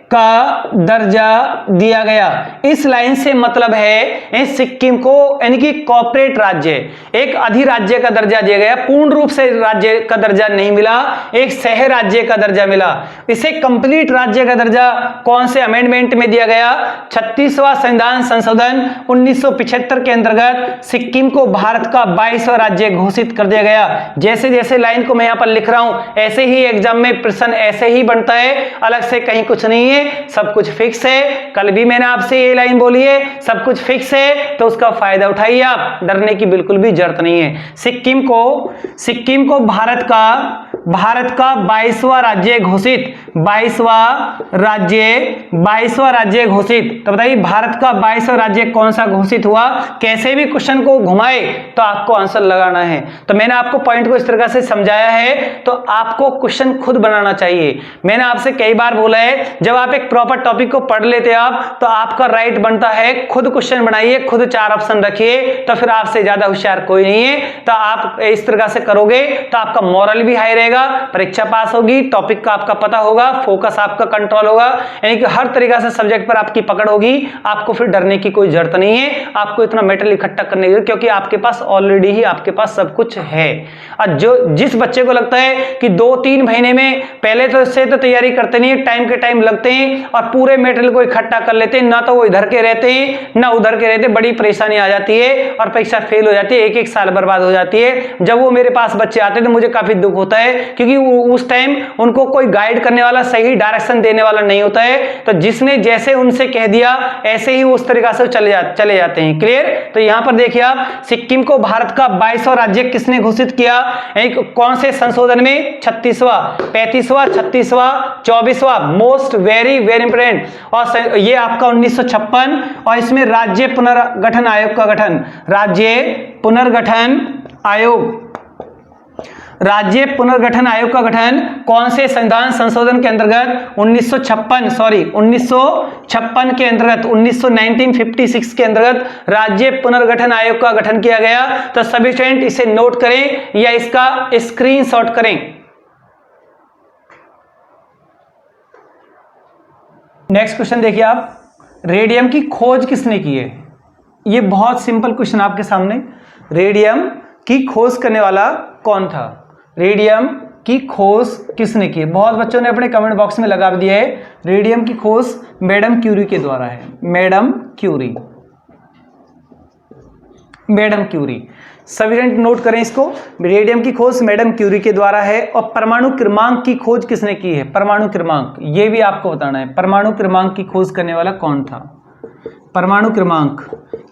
का दर्जा दिया गया। इस लाइन से मतलब है सिक्किम को यानी कि कॉर्पोरेट राज्य, एक अधिराज्य का दर्जा दिया गया। पूर्ण रूप से राज्य का दर्जा नहीं मिला, एक सह राज्य का दर्जा मिला। इसे कंप्लीट राज्य का दर्जा कौन से अमेंडमेंट में दिया गया? 36वां संविधान संशोधन 1975 के अंतर्गत सिक्किम को भारत का 22वां राज्य घोषित कर दिया गया। जैसे जैसे लाइन को मैं यहां पर लिख रहा हूं ऐसे ही एग्जाम में प्रश्न ऐसे ही बनता है, अलग से कहीं कुछ नहीं है, सब कुछ फिक्स है। कल भी मैंने आपसे ये लाइन बोली है, सब कुछ फिक्स है, तो उसका फायदा उठाइए आप, डरने की बिल्कुल भी जरूरत नहीं है। सिक्किम को भारत का 22वां राज्य घोषित, 22वां राज्य घोषित। तो बताइए भारत का 22वां राज्य कौन सा घोषित हुआ? कैसे भी क्वेश्चन को घुमाए तो आपको आंसर लगाना है। तो मैंने आपको पॉइंट को इस तरह से समझाया है, तो आपको क्वेश्चन खुद बनाना चाहिए। मैंने आपसे कई बार बोला है, जब आप एक प्रॉपर टॉपिक को पढ़ लेते हैं आप, तो आपका राइट बनता है खुद क्वेश्चन बनाइए, खुद 4 ऑप्शन रखिए, तो फिर आपसे ज्यादा होशियार कोई नहीं है। तो आप इस तरह से करोगे तो आपका मॉरल भी हाई रहेगा, परीक्षा पास होगी, टॉपिक का आपका पता होगा, फोकस आपका कंट्रोल होगा, यानी कि हर तरीका से सब्जेक्ट पर आपकी पकड़ होगी। आपको फिर डरने की कोई जरूरत नहीं है, आपको इतना मेटेरियल इकट्ठा करने की, क्योंकि आपके पास ऑलरेडी ही आपके पास सब कुछ है। और जिस बच्चे को लगता है कि 2-3 महीने में, पहले तो इससे तो तैयारी करते नहीं है, टाइम के टाइम लगते हैं और पूरे मेटेरियल को इकट्ठा कर लेते हैं, ना तो वो इधर के रहते हैं ना उधर के रहते, बड़ी परेशानी आ जाती है और परीक्षा फेल हो जाती है, एक साल बर्बाद हो जाती है। जब वो मेरे पास बच्चे आते हैं तो मुझे काफी दुख होता है, क्योंकि उस टाइम उनको कोई गाइड करने वाला, सही डायरेक्शन देने वाला नहीं होता है। तो जिसने जैसे उनसे कह दिया ऐसे ही उस तरीका से चले जाते हैं, क्लियर। तो यहां पर देखिए आप, सिक्किम को भारत का 22वां राज्य किसने घोषित किया? कौन से संशोधन में? 36वां, 35वां, 36वां, 24वां, मोस्ट वेरी वेरी इंपोर्टेंट। और ये आपका 1956, और इसमें राज्य पुनर्गठन आयोग का गठन, राज्य पुनर्गठन आयोग का गठन कौन से संविधान संशोधन के अंतर्गत? 1956 के अंतर्गत, 1956 के अंतर्गत राज्य पुनर्गठन आयोग का गठन किया गया। तो सभी स्टूडेंट इसे नोट करें या इसका स्क्रीनशॉट करें। नेक्स्ट क्वेश्चन देखिए आप, रेडियम की खोज किसने की है? ये बहुत सिंपल क्वेश्चन आपके सामने। रेडियम की खोज करने वाला कौन था? रेडियम की खोज किसने की है? बहुत बच्चों ने अपने कमेंट बॉक्स में लगा दिया है, रेडियम की खोज मैडम क्यूरी के द्वारा है। मैडम क्यूरी, सभी स्टूडेंट नोट करें इसको। रेडियम की खोज मैडम क्यूरी के द्वारा है। और परमाणु क्रमांक की खोज किसने की है? परमाणु क्रमांक, ये भी आपको बताना है। परमाणु क्रमांक की खोज करने वाला कौन था? परमाणु क्रमांक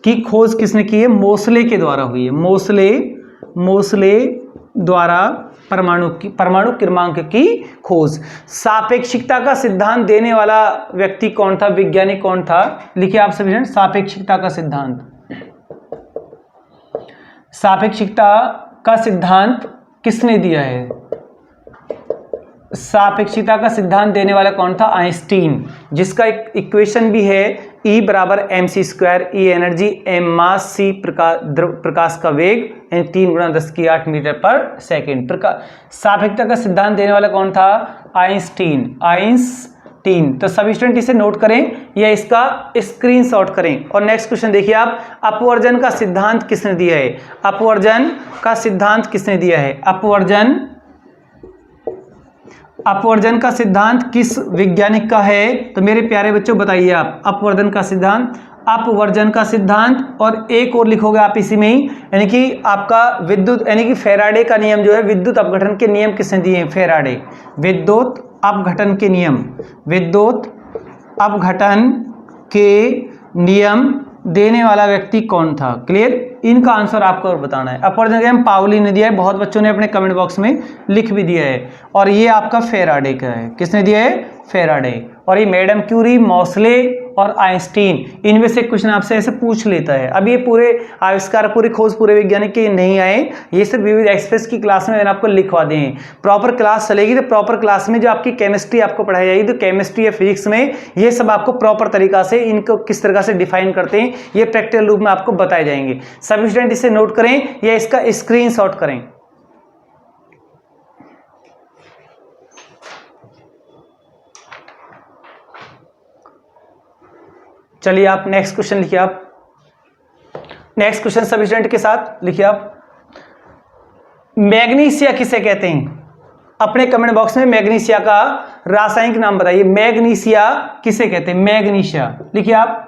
की खोज किसने की है? मोसले के द्वारा हुई है। मोसले द्वारा परमाणु क्रमांक की खोज। सापेक्षिकता का सिद्धांत देने वाला व्यक्ति कौन था, वैज्ञानिक कौन था? लिखिए आप सभी जन, सापेक्षिकता का सिद्धांत। सापेक्षिकता का सिद्धांत किसने दिया है? सापेक्षिकता का सिद्धांत देने वाला कौन था? आइंस्टीन, जिसका एक इक्वेशन भी है E बराबर mc², E एनर्जी, m मास, C प्रकाश का वेग, 3 × 10⁸ मीटर पर सेकेंड। सापेक्षिकता का सिद्धांत देने वाला कौन था? आइंस्टीन। तो सभी स्टूडेंट इसे नोट करें या इसका स्क्रीनशॉट करें। और नेक्स्ट क्वेश्चन देखिए आप, अपवर्जन का सिद्धांत किसने दिया है? अपवर्जन का सिद्धांत किसने दिया है? अपवर्जन का सिद्धांत किस वैज्ञानिक का है? तो मेरे प्यारे बच्चों बताइए आप, अपवर्जन का सिद्धांत और एक और लिखोगे आप इसी में ही, यानी कि आपका विद्युत, यानी कि फैराडे का नियम जो है, विद्युत अपघटन के नियम किसने दिए हैं? फैराडे। विद्युत अपघटन के नियम देने वाला व्यक्ति कौन था? क्लियर? इनका आंसर आपको और बताना है। अपवर्जन का नियम पाउली ने दिया है, बहुत बच्चों ने अपने कमेंट बॉक्स में लिख भी दिया है। और ये आपका फैराडे का है। किसने दिया है? फैराडे। और ये मैडम क्यूरी, मॉसले और आइंस्टीन, इनमें से क्वेश्चन आपसे ऐसे पूछ लेता है। अब ये पूरे आविष्कार, पूरी खोज, पूरे वैज्ञानिक के नहीं आए, ये सिर्फ विविध एक्सप्रेस की क्लास में मैंने आपको लिखवा दिए हैं। प्रॉपर क्लास चलेगी तो प्रॉपर क्लास में जो आपकी केमिस्ट्री आपको पढ़ाई जाएगी, तो केमिस्ट्री या फिजिक्स में ये सब आपको प्रॉपर तरीका से इनको किस तरह से डिफाइन करते हैं, ये प्रैक्टिकल रूप में आपको बताए जाएंगे। सभी स्टूडेंट इसे नोट करें या इसका स्क्रीनशॉट करें। चलिए आप नेक्स्ट क्वेश्चन लिखिए। आप नेक्स्ट क्वेश्चन सभी स्टूडेंट के साथ लिखिए आप, मैग्नीशिया किसे कहते हैं? अपने कमेंट बॉक्स में मैग्नीशिया का रासायनिक नाम बताइए। मैग्नीशिया किसे कहते हैं? मैग्नीशिया लिखिए आप,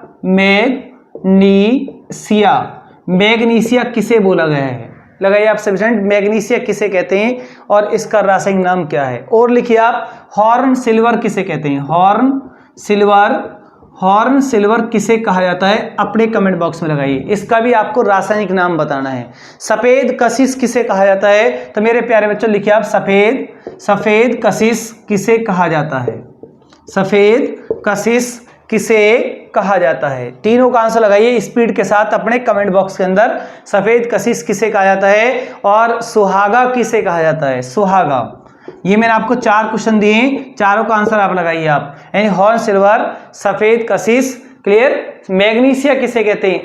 मैग्नीशिया किसे बोला गया है? लगाइए आप सभी स्टूडेंट, मैग्नीशिया किसे कहते हैं और इसका रासायनिक नाम क्या है? और लिखिए आप, हॉर्न सिल्वर किसे कहते हैं? हॉर्न सिल्वर किसे कहा जाता है? अपने कमेंट बॉक्स में लगाइए, इसका भी आपको रासायनिक नाम बताना है। सफेद कशिश किसे कहा जाता है? तो मेरे प्यारे बच्चों लिखिए आप, सफेद कशिश किसे कहा जाता है? सफेद कशिश किसे कहा जाता है? तीनों का आंसर लगाइए स्पीड के साथ अपने कमेंट बॉक्स के अंदर। सफेद कशिश किसे कहा जाता है और सुहागा किसे कहा जाता है? सुहागा। ये मैंने आपको 4 क्वेश्चन दिए, चारों का आंसर आप लगाइए आप, यानी हॉर्न सिल्वर, सफेद कशिश, क्लियर। मैग्नीशिया किसे कहते हैं?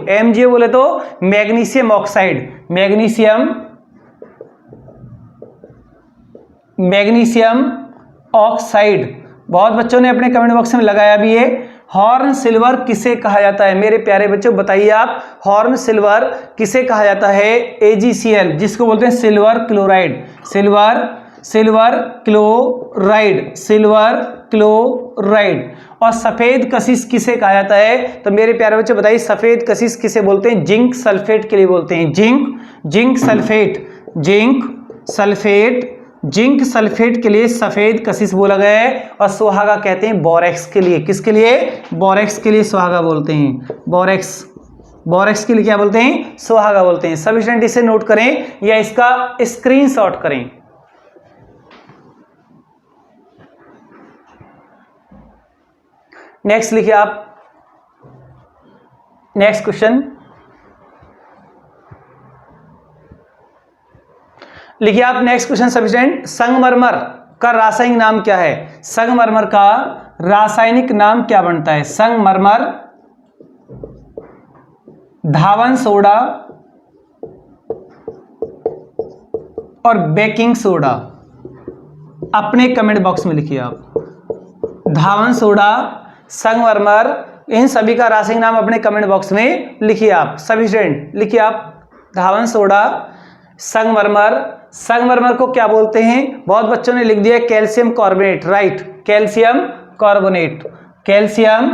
एमजीओ बोले तो मैग्नीशियम ऑक्साइड, मैग्नीशियम ऑक्साइड। बहुत बच्चों ने अपने कमेंट बॉक्स में लगाया भी है। हॉर्न सिल्वर किसे कहा जाता है? मेरे प्यारे बच्चों बताइए आप, हॉर्न सिल्वर किसे कहा जाता है? AgCl, जिसको बोलते हैं सिल्वर क्लोराइड, सिल्वर क्लोराइड। और सफेद कशिश किसे कहा जाता है? तो मेरे प्यारे बच्चों बताइए, सफेद कशिश किसे बोलते हैं? जिंक सल्फेट के लिए बोलते हैं, जिंक सल्फेट के लिए सफेद कशिश बोला गया है। और सुहागा कहते हैं बोरेक्स के लिए। किसके लिए? बोरेक्स के लिए सुहागा बोलते हैं। बोरेक्स के लिए क्या बोलते हैं? सुहागा बोलते हैं। सभी स्टूडेंट इसे नोट करें या इसका स्क्रीनशॉट करें। नेक्स्ट लिखिए आप, नेक्स्ट क्वेश्चन लिखिए आप। नेक्स्ट क्वेश्चन सभी स्टूडेंट, संगमरमर का रासायनिक नाम क्या है? संगमरमर का रासायनिक नाम क्या बनता है? संगमरमर, धावन सोडा और बेकिंग सोडा। अपने कमेंट बॉक्स में लिखिए आप, धावन सोडा, संगमरमर, इन सभी का रासायनिक नाम अपने कमेंट बॉक्स में लिखिए आप। सभी स्टूडेंट लिखिए आप, धावन सोडा, संगमरमर को क्या बोलते हैं? बहुत बच्चों ने लिख दिया calcium carbonate, right, calcium carbonate, calcium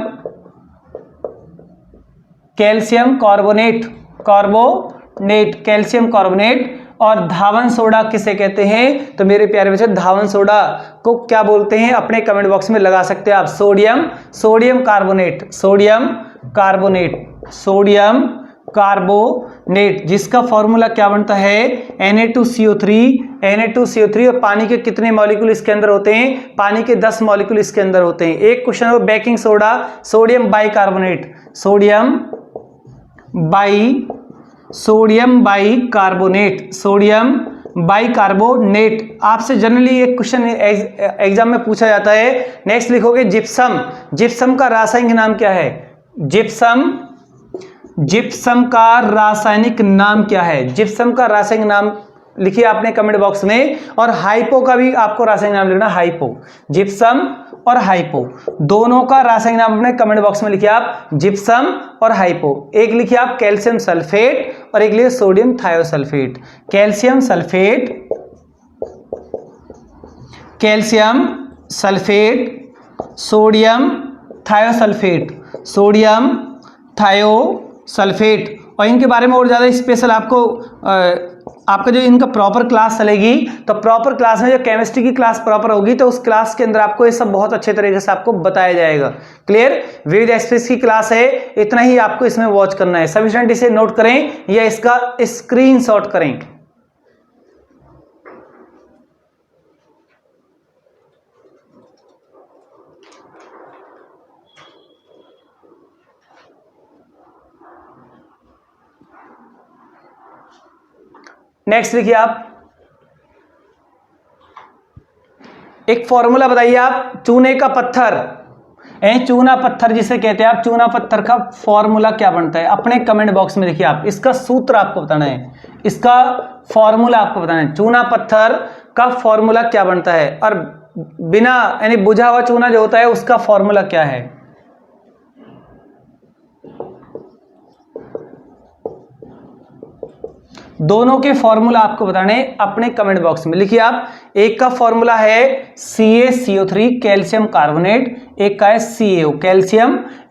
carbonate. और धावन सोडा किसे कहते हैं? तो मेरे प्यारे बच्चों, धावन सोडा को क्या बोलते हैं? अपने कमेंट बॉक्स में लगा सकते हैं आप, सोडियम कार्बोनेट, कार्बोनेट, जिसका फॉर्मूला क्या बनता है Na2CO3। Na2CO3 और पानी के कितने मॉलिक्यूल इसके अंदर होते हैं, पानी के 10 मॉलिक्यूल इसके अंदर होते हैं। एक क्वेश्चन है baking soda, sodium bicarbonate, sodium bicarbonate, sodium bicarbonate आपसे जनरली एक क्वेश्चन एग्जाम में पूछा जाता है। नेक्स्ट लिखोगे जिप्सम, जिप्सम का रासायनिक नाम क्या है, जिप्सम का रासायनिक नाम क्या है, जिप्सम का रासायनिक नाम लिखिए आपने कमेंट बॉक्स में। और हाइपो का भी आपको रासायनिक नाम लिखना, हाइपो, जिप्सम और हाइपो दोनों का रासायनिक नाम अपने कमेंट बॉक्स में लिखिए आप, जिप्सम और हाइपो। एक लिखिए आप कैल्शियम सल्फेट और एक लिखिए sodium thiosulphate, calcium sulphate, calcium sulphate, sodium thiosulphate, sodium thiosulphate. और इनके बारे में और ज़्यादा स्पेशल आपका जो इनका प्रॉपर क्लास चलेगी, तो प्रॉपर क्लास में जो केमिस्ट्री की क्लास प्रॉपर होगी तो उस क्लास के अंदर आपको ये सब बहुत अच्छे तरीके से आपको बताया जाएगा। क्लियर, विविध एक्सप्रेस की क्लास है, इतना ही आपको इसमें वॉच करना है। सभी स्टूडेंट इसे नोट करें या इसका स्क्रीनशॉट करें। नेक्स्ट लिखिए आप, एक फॉर्मूला बताइए आप, चूने का पत्थर, चूना पत्थर जिसे कहते हैं आप, चूना पत्थर का फॉर्मूला क्या बनता है, अपने कमेंट बॉक्स में लिखिए आप। इसका सूत्र आपको बताना है, इसका फॉर्मूला आपको बताना है, चूना पत्थर का फॉर्मूला क्या बनता है, और बिना यानी बुझा हुआ चूना जो होता है उसका फॉर्मूला क्या है। दोनों के फॉर्मूला आपको बताने अपने कमेंट बॉक्स में लिखिए आप। एक का फॉर्मूला है CaCO3 कैल्शियम कार्बोनेट, एक का है CaO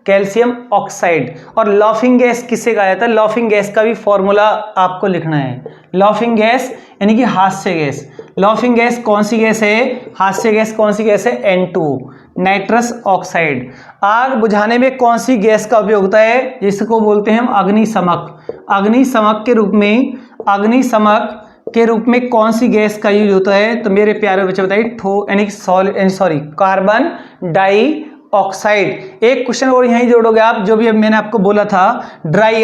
कैल्शियम ऑक्साइड। और लॉफिंग गैस किसे कहा जाता है, लॉफिंग गैस का भी फॉर्मूला आपको लिखना है। लॉफिंग गैस यानी कि हास्य गैस, लॉफिंग गैस कौन सी गैस है, हास्य गैस कौन सी गैस है, N2 नाइट्रस ऑक्साइड। आग बुझाने में कौन सी गैस का उपयोग होता है, जिसको बोलते हैं हम अग्निशमक। अग्निशमक के रूप में कौन सी गैस का यूज होता है, तो मेरे प्यारे बच्चे बताइए कार्बन डाइऑक्साइड। एक क्वेश्चन और यहीं जोड़ोगे आप, जो भी मैंने आपको बोला था, ड्राई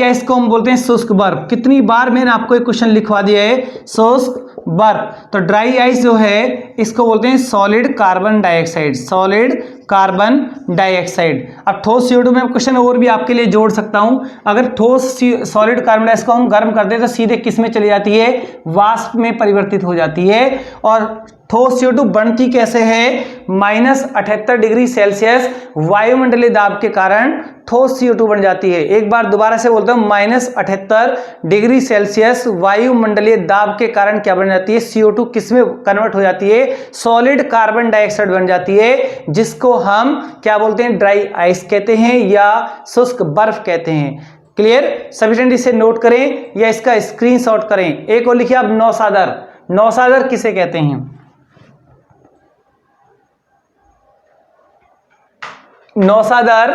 आइस को हम बोलते हैं शुष्क बर्फ। कितनी बार मैंने आपको एक क्वेश्चन लिखवा दिया है, शुष्क बर्फ। तो ड्राई आइस जो है इसको बोलते हैं सॉलिड कार्बन डाइऑक्साइड। अब ठोस CO2 में क्वेश्चन और भी आपके लिए जोड़ सकता हूं। अगर ठोस सॉलिड कार्बन डाइऑक्साइड को हम गर्म कर दें तो सीधे किस में चली जाती है, वाष्प में परिवर्तित हो जाती है। और ठोस CO2 बनती कैसे है, -78 डिग्री सेल्सियस वायुमंडलीय दाब के कारण ठोस CO2 बन जाती है। एक बार दोबारा से बोलता हूं, -78 डिग्री सेल्सियस वायुमंडलीय दाब के कारण क्या बन जाती है, CO2 किस में कन्वर्ट हो जाती है, सॉलिड कार्बन डाइऑक्साइड बन जाती है, जिसको हम क्या बोलते हैं, ड्राई आइस कहते हैं या शुष्क बर्फ कहते हैं। क्लियर, सभी स्टूडेंट इसे नोट करें या इसका स्क्रीनशॉट करें। एक और लिखिए आप, नौसादर किसे कहते हैं, नौसादर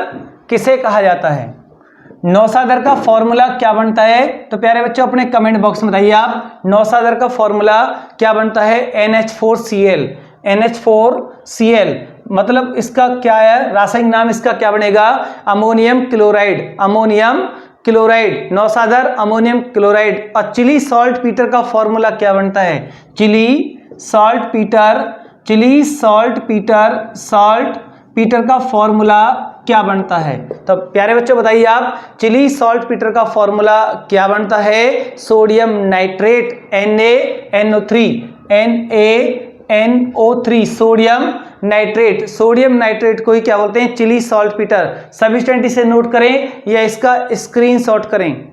किसे कहा जाता है, नौसादर का फॉर्मूला क्या बनता है, तो प्यारे बच्चों अपने कमेंट बॉक्स में बताइए आप, नौसादर का फॉर्मूला क्या बनता है, NH4Cl। मतलब इसका क्या है, रासायनिक नाम इसका क्या बनेगा, अमोनियम क्लोराइड, नौसादर अमोनियम क्लोराइड। और चिली सॉल्ट पीटर का फॉर्मूला क्या बनता है, चिली सॉल्ट पीटर का फॉर्मूला क्या बनता है। तो प्यारे बच्चों बताइए आप, चिली सॉल्ट पीटर का फॉर्मूला क्या बनता है, sodium nitrate NaNO3 sodium nitrate को ही क्या बोलते हैं, चिली सॉल्ट पीटर। सभी स्टूडेंट इसे नोट करें या इसका स्क्रीनशॉट करें।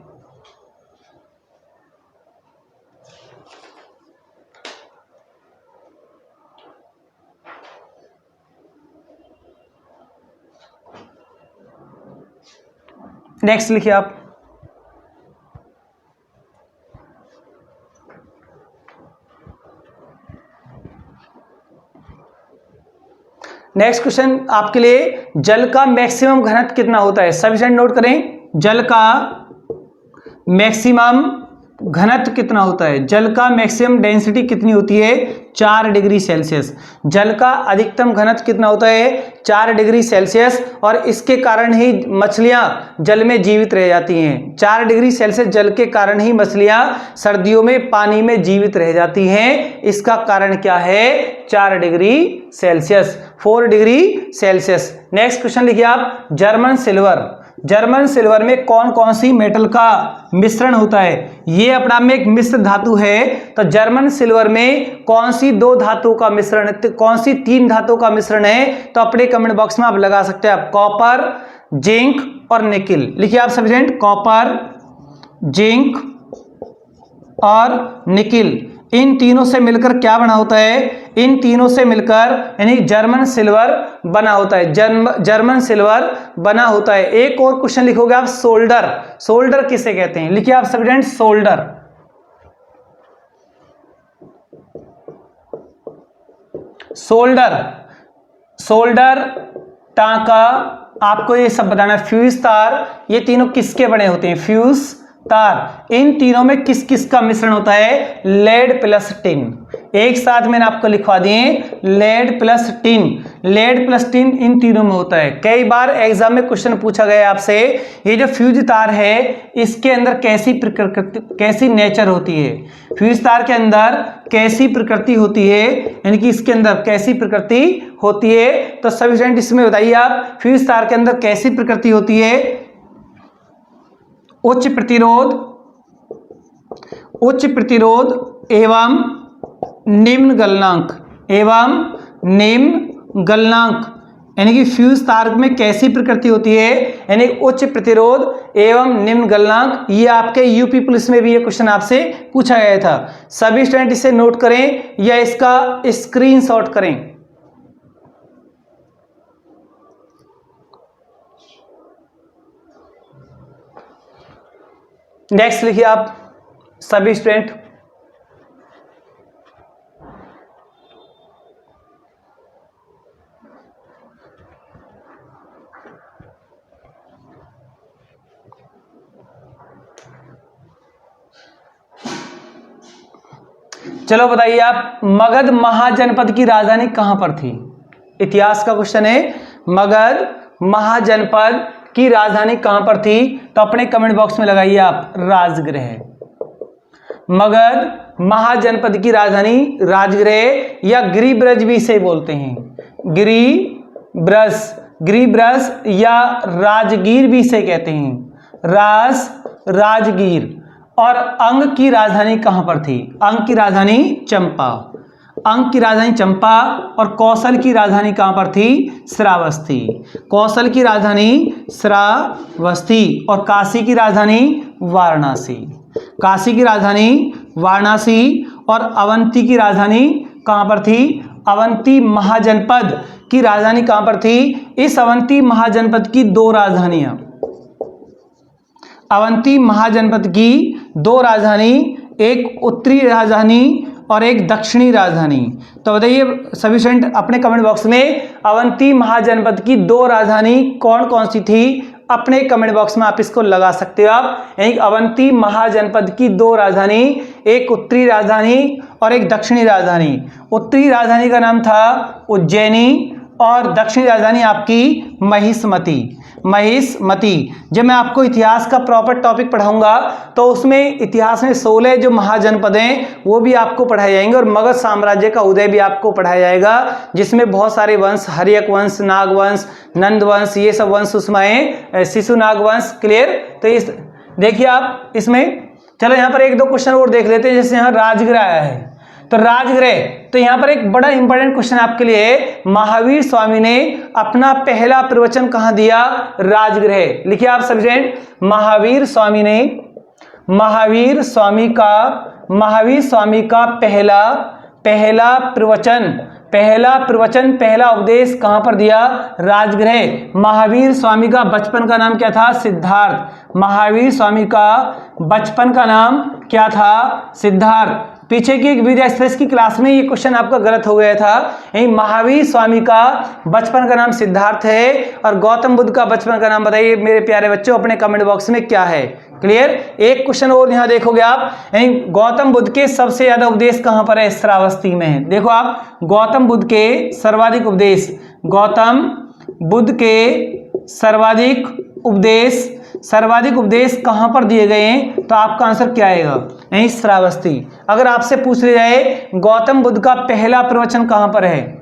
नेक्स्ट लिखिए आप, नेक्स्ट क्वेश्चन आपके लिए, जल का मैक्सिमम घनत्व कितना होता है? सभी स्टूडेंट नोट करें, जल का मैक्सिमम घनत्व कितना होता है? जल का मैक्सिमम डेंसिटी कितनी होती है? 4 डिग्री सेल्सियस। जल का अधिकतम घनत्व कितना होता है? 4 डिग्री सेल्सियस। और इसके कारण ही मछलियां जल में जीवित रह जाती हैं। 4 डिग्री सेल्सियस जल के कारण ही मछलियां सर्दियों में पानी में जीवित रह जाती हैं। इसका कारण क्या है? 4 degree Celsius, 4 degree Celsius. Next question लिखिए आप, जर्मन सिल्वर। जर्मन सिल्वर में कौन कौन सी मेटल का मिश्रण होता है? ये अपने आप में एक मिश्र धातु है। तो जर्मन सिल्वर में कौन सी 2 धातुओं का मिश्रण, कौन सी 3 धातुओं का मिश्रण है? तो अपने कमेंट बॉक्स में आप लगा सकते हैं, आप कॉपर, जिंक और निकिल। लिखिए आप सभी स्टूडेंट, कॉपर, जिंक और निकिल, इन तीनों से मिलकर क्या बना होता है? इन तीनों से मिलकर यानी जर्मन सिल्वर बना होता है। जर्मन सिल्वर बना होता है। एक और क्वेश्चन लिखोगे आप, सोल्डर। सोल्डर किसे कहते हैं? लिखिए आप सब स्टूडेंट, सोल्डर। सोल्डर, सोल्डर, टांका, आपको ये सब बताना है। फ्यूज तार, ये तीनों किसके बने होते हैं? फ्यूज तार। इन तीनों में किस किस का मिश्रण होता है? Lead plus tin. एक साथ मैंने आपको लिखवा दिए, lead plus tin. Lead plus tin इन तीनों में होता है। कई बार एग्जाम में क्वेश्चन पूछा गया आपसे, ये जो फ्यूज तार है इसके अंदर कैसी प्रकृति, कैसी नेचर होती है? फ्यूज तार के अंदर कैसी प्रकृति होती है, यानी कि इसके अंदर कैसी प्रकृति होती है? तो सभी स्टूडेंट इसमें बताइए आप, फ्यूज तार के अंदर कैसी प्रकृति होती है? उच्च प्रतिरोध, उच्च प्रतिरोध एवं निम्न गलनांक, एवं निम्न गलनांक, यानी कि फ्यूज तार में कैसी प्रकृति होती है? यानी उच्च प्रतिरोध एवं निम्न गलनांक। ये आपके यूपी पुलिस में भी ये क्वेश्चन आपसे पूछा गया था। सभी स्टूडेंट इसे नोट करें या इसका स्क्रीनशॉट करें। नेक्स्ट लिखिए आप सभी स्टूडेंट, चलो बताइए आप, मगध महाजनपद की राजधानी कहां पर थी? इतिहास का क्वेश्चन है, मगध महाजनपद की राजधानी कहां पर थी? तो अपने कमेंट बॉक्स में लगाइए आप, राजगृह। मगध महाजनपद की राजधानी राजगृह या गिरिब्रज भी इसे बोलते हैं। गिरिब्रज, गिरिब्रज या राजगीर भी इसे कहते हैं, राजगीर। और अंग की राजधानी कहां पर थी? अंग की राजधानी चंपा। अंग की राजधानी चंपा। और कौशल की राजधानी कहां पर थी? श्रावस्ती। कौशल की राजधानी श्रावस्ती। और काशी की राजधानी वाराणसी। काशी की राजधानी वाराणसी। और अवंती की राजधानी कहां पर थी? अवंती महाजनपद की राजधानी कहां पर थी? इस अवंती महाजनपद की 2 राजधानियां, अवंती महाजनपद की 2 राजधानी, एक उत्तरी राजधानी और एक दक्षिणी राजधानी। तो बताइए सभी स्टूडेंट अपने कमेंट बॉक्स में, अवंती महाजनपद की 2 राजधानी कौन कौन सी थी? अपने कमेंट बॉक्स में आप इसको लगा सकते हो आप। यानी अवंती महाजनपद की 2 राजधानी, एक उत्तरी राजधानी और एक दक्षिणी राजधानी। उत्तरी राजधानी का नाम था उज्जैनी और दक्षिणी राजधानी आपकी महिष्मती। महिष्मती। जब मैं आपको इतिहास का प्रॉपर टॉपिक पढ़ाऊंगा तो उसमें इतिहास में 16 जो महाजनपद हैं वो भी आपको पढ़ाए जाएंगे और मगध साम्राज्य का उदय भी आपको पढ़ाया जाएगा, जिसमें बहुत सारे वंश, हर्यक वंश, नागवंश, नंद वंश, ये सब वंश उसमें आए, शिशुनाग वंश। क्लियर? तो इस देखिए आप इसमें, चलो यहाँ पर 1-2 क्वेश्चन और देख लेते हैं। जैसे यहाँ राजगृह आया है, तो राजगृह, तो यहां पर एक बड़ा इंपॉर्टेंट क्वेश्चन आपके लिए, महावीर स्वामी ने अपना पहला प्रवचन कहां दिया? राजगृह। लिखिए आप सभी स्टूडेंट, महावीर स्वामी ने, महावीर स्वामी का पहला प्रवचन, पहला उपदेश कहां पर दिया? राजगृह। महावीर स्वामी का बचपन का नाम क्या था? सिद्धार्थ। महावीर स्वामी का बचपन का नाम क्या था? सिद्धार्थ। पीछे की एक विविध एक्सप्रेस की क्लास में ये क्वेश्चन आपका गलत हो गया था। यही महावीर स्वामी का बचपन का नाम सिद्धार्थ है और गौतम बुद्ध का बचपन का नाम बताइए मेरे प्यारे बच्चों अपने कमेंट बॉक्स में क्या है। क्लियर। एक क्वेश्चन और यहां देखोगे आप, गौतम बुद्ध के सबसे ज्यादा उपदेश कहां पर है? श्रावस्ती में है। देखो आप, गौतम बुद्ध के सर्वाधिक उपदेश, गौतम बुद्ध के सर्वाधिक उपदेश कहां पर दिए गए हैं? तो आपका आंसर क्या आएगा? यही श्रावस्ती। अगर आपसे पूछ लिया जाए गौतम बुद्ध का पहला प्रवचन कहां पर है?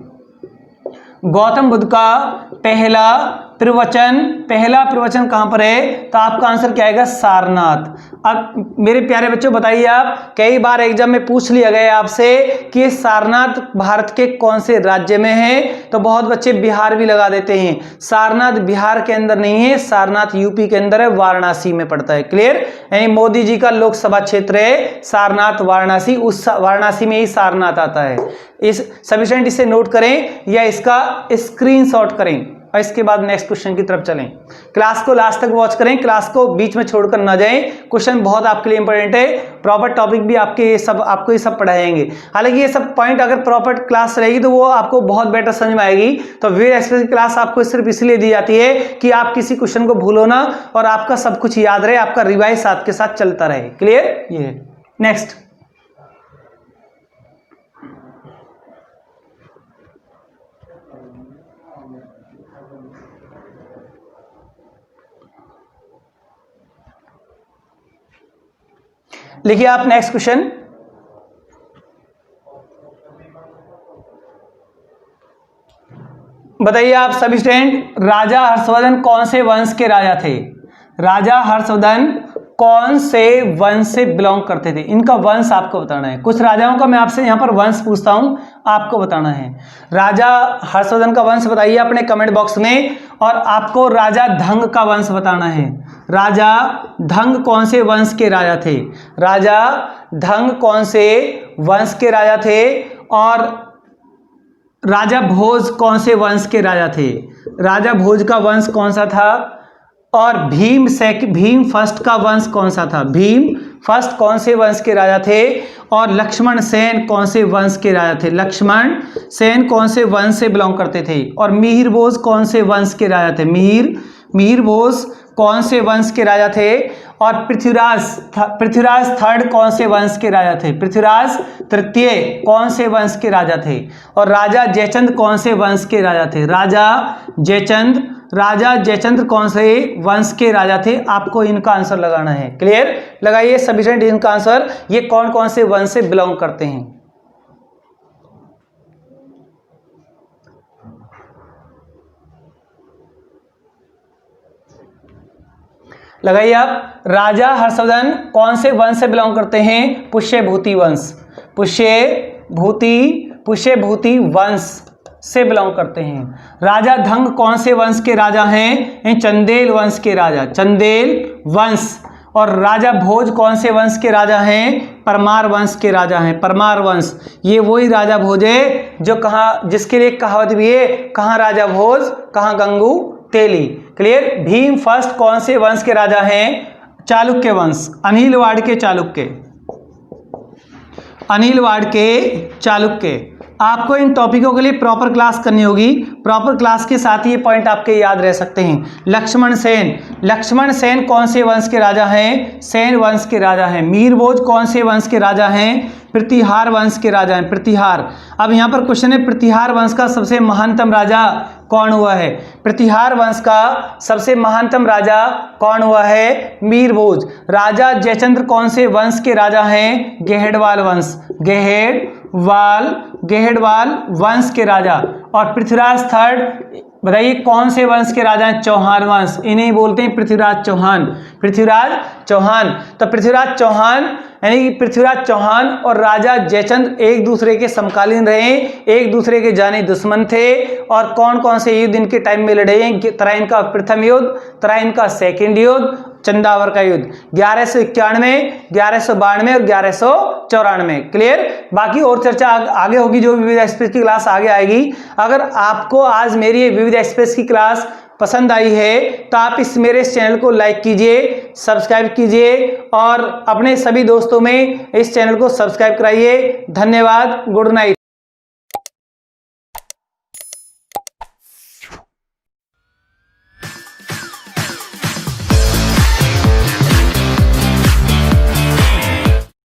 गौतम बुद्ध का पहला प्रवचन कहां पर है? तो आपका आंसर क्या आएगा? सारनाथ। अब मेरे प्यारे बच्चों बताइए आप, कई बार एग्जाम में पूछ लिया गया आपसे कि सारनाथ भारत के कौन से राज्य में है? तो बहुत बच्चे बिहार भी लगा देते हैं। सारनाथ बिहार के अंदर नहीं है, सारनाथ यूपी के अंदर है, वाराणसी में पड़ता है। क्लियर। यानी मोदी जी का लोकसभा क्षेत्र है सारनाथ वाराणसी, उस वाराणसी में ही सारनाथ आता है। इस सभी स्टूडेंट इसे नोट करें या इसका स्क्रीनशॉट करें और इसके बाद नेक्स्ट क्वेश्चन की तरफ चलें। क्लास को लास्ट तक वॉच करें, क्लास को बीच में छोड़कर ना जाएं। क्वेश्चन बहुत आपके लिए इंपॉर्टेंट है, प्रॉपर टॉपिक भी आपको ये सब पढ़ाएंगे। हालांकि ये सब पॉइंट अगर प्रॉपर क्लास रहेगी तो वो आपको बहुत बेटर समझ में आएगी। तो विविध एक्सप्रेस की क्लास आपको सिर्फ इसलिए दी जाती है कि आप किसी क्वेश्चन को भूलो ना और आपका सब कुछ याद रहे, आपका रिवाइज साथ के साथ चलता रहे। क्लियर। ये नेक्स्ट लिखिए आप नेक्स्ट क्वेश्चन। बताइए आप सभी स्टूडेंट, राजा हर्षवर्धन कौन से वंश के राजा थे? राजा हर्षवर्धन कौन से वंश से बिलोंग करते थे? इनका वंश आपको बताना है। कुछ राजाओं का मैं आपसे यहां पर वंश पूछता हूं, आपको बताना है। राजा हर्षवर्धन का वंश बताइए अपने कमेंट बॉक्स में, और आपको राजा धंग का वंश बताना है। राजा धंग कौन से वंश के राजा थे? राजा धंग कौन से वंश के राजा थे? और राजा भोज कौन से वंश के राजा थे? राजा भोज का वंश कौन सा था? और भीम फर्स्ट का वंश कौन सा था? भीम फर्स्ट कौन से वंश के राजा थे? और लक्ष्मण सेन कौन से वंश के राजा थे? लक्ष्मण सेन कौन से वंश से बिलोंग करते थे? और मिहिर भोज कौन से वंश के राजा थे? मिहिर भोज कौन से वंश के राजा थे? और पृथ्वीराज थर्ड कौन से वंश के राजा थे? पृथ्वीराज तृतीय कौन से वंश के राजा थे? और राजा जयचंद्र कौन से वंश के राजा थे? राजा जयचंद्र कौन से वंश के राजा थे? आपको इनका आंसर लगाना है। क्लियर। लगाइए सभी स्टूडेंट इनका आंसर, ये कौन कौन से वंश से बिलोंग करते हैं। लगाइए आप, राजा हर्षवर्धन कौन से वंश से बिलोंग करते हैं? पुष्यभूति वंश। पुष्यभूति वंश से बिलोंग करते हैं। राजा धंग कौन से वंश के राजा हैं? चंदेल वंश के राजा, चंदेल वंश। और राजा भोज कौन से वंश के राजा हैं? परमार वंश के राजा हैं, परमार वंश। ये वही राजा भोज है जो जिसके लिए कहावत भी है, कहाँ राजा भोज कहाँ गंगू तेली। क्लियर। भीम फर्स्ट कौन से वंश के राजा हैं? चालुक्य वंश, अनिलवाड़ के चालुक्य। आपको इन टॉपिकों के लिए प्रॉपर क्लास करनी होगी, प्रॉपर क्लास के साथ ही ये पॉइंट आपके याद रह सकते हैं। लक्ष्मण सेन कौन से वंश के राजा हैं? सेन वंश के राजा हैं। मिहिर भोज कौन से वंश के राजा हैं? प्रतिहार वंश के राजा हैं, प्रतिहार। अब यहाँ पर क्वेश्चन है, प्रतिहार वंश का सबसे महानतम राजा कौन हुआ है? प्रतिहार वंश का सबसे महानतम राजा कौन हुआ है? मिहिर भोज। राजा जयचंद्र कौन से वंश के राजा हैं? गेहड़वाल वंश, गेहड़वाल वंश के राजा। और पृथ्वीराज थर्ड बताइए कौन से वंश के राजा हैं? चौहान वंश। इन्हें बोलते हैं पृथ्वीराज चौहान। तो पृथ्वीराज चौहान यानी कि पृथ्वीराज चौहान और राजा जयचंद्र एक दूसरे के समकालीन रहे, एक दूसरे के जाने दुश्मन थे। और कौन कौन से युद्ध इनके टाइम में लड़े हैं? तराइन का प्रथम युद्ध, तराइन का सेकंड युद्ध, चंदावर का युद्ध 1191, 1192 और 1194। क्लियर। बाकी और चर्चा आगे होगी, जो विविध एक्सप्रेस की क्लास आगे आएगी। अगर आपको आज मेरी ये विविध एक्सप्रेस की क्लास पसंद आई है तो आप इस चैनल को लाइक कीजिए, सब्सक्राइब कीजिए और अपने सभी दोस्तों में इस चैनल को सब्सक्राइब कराइए। धन्यवाद। Good night.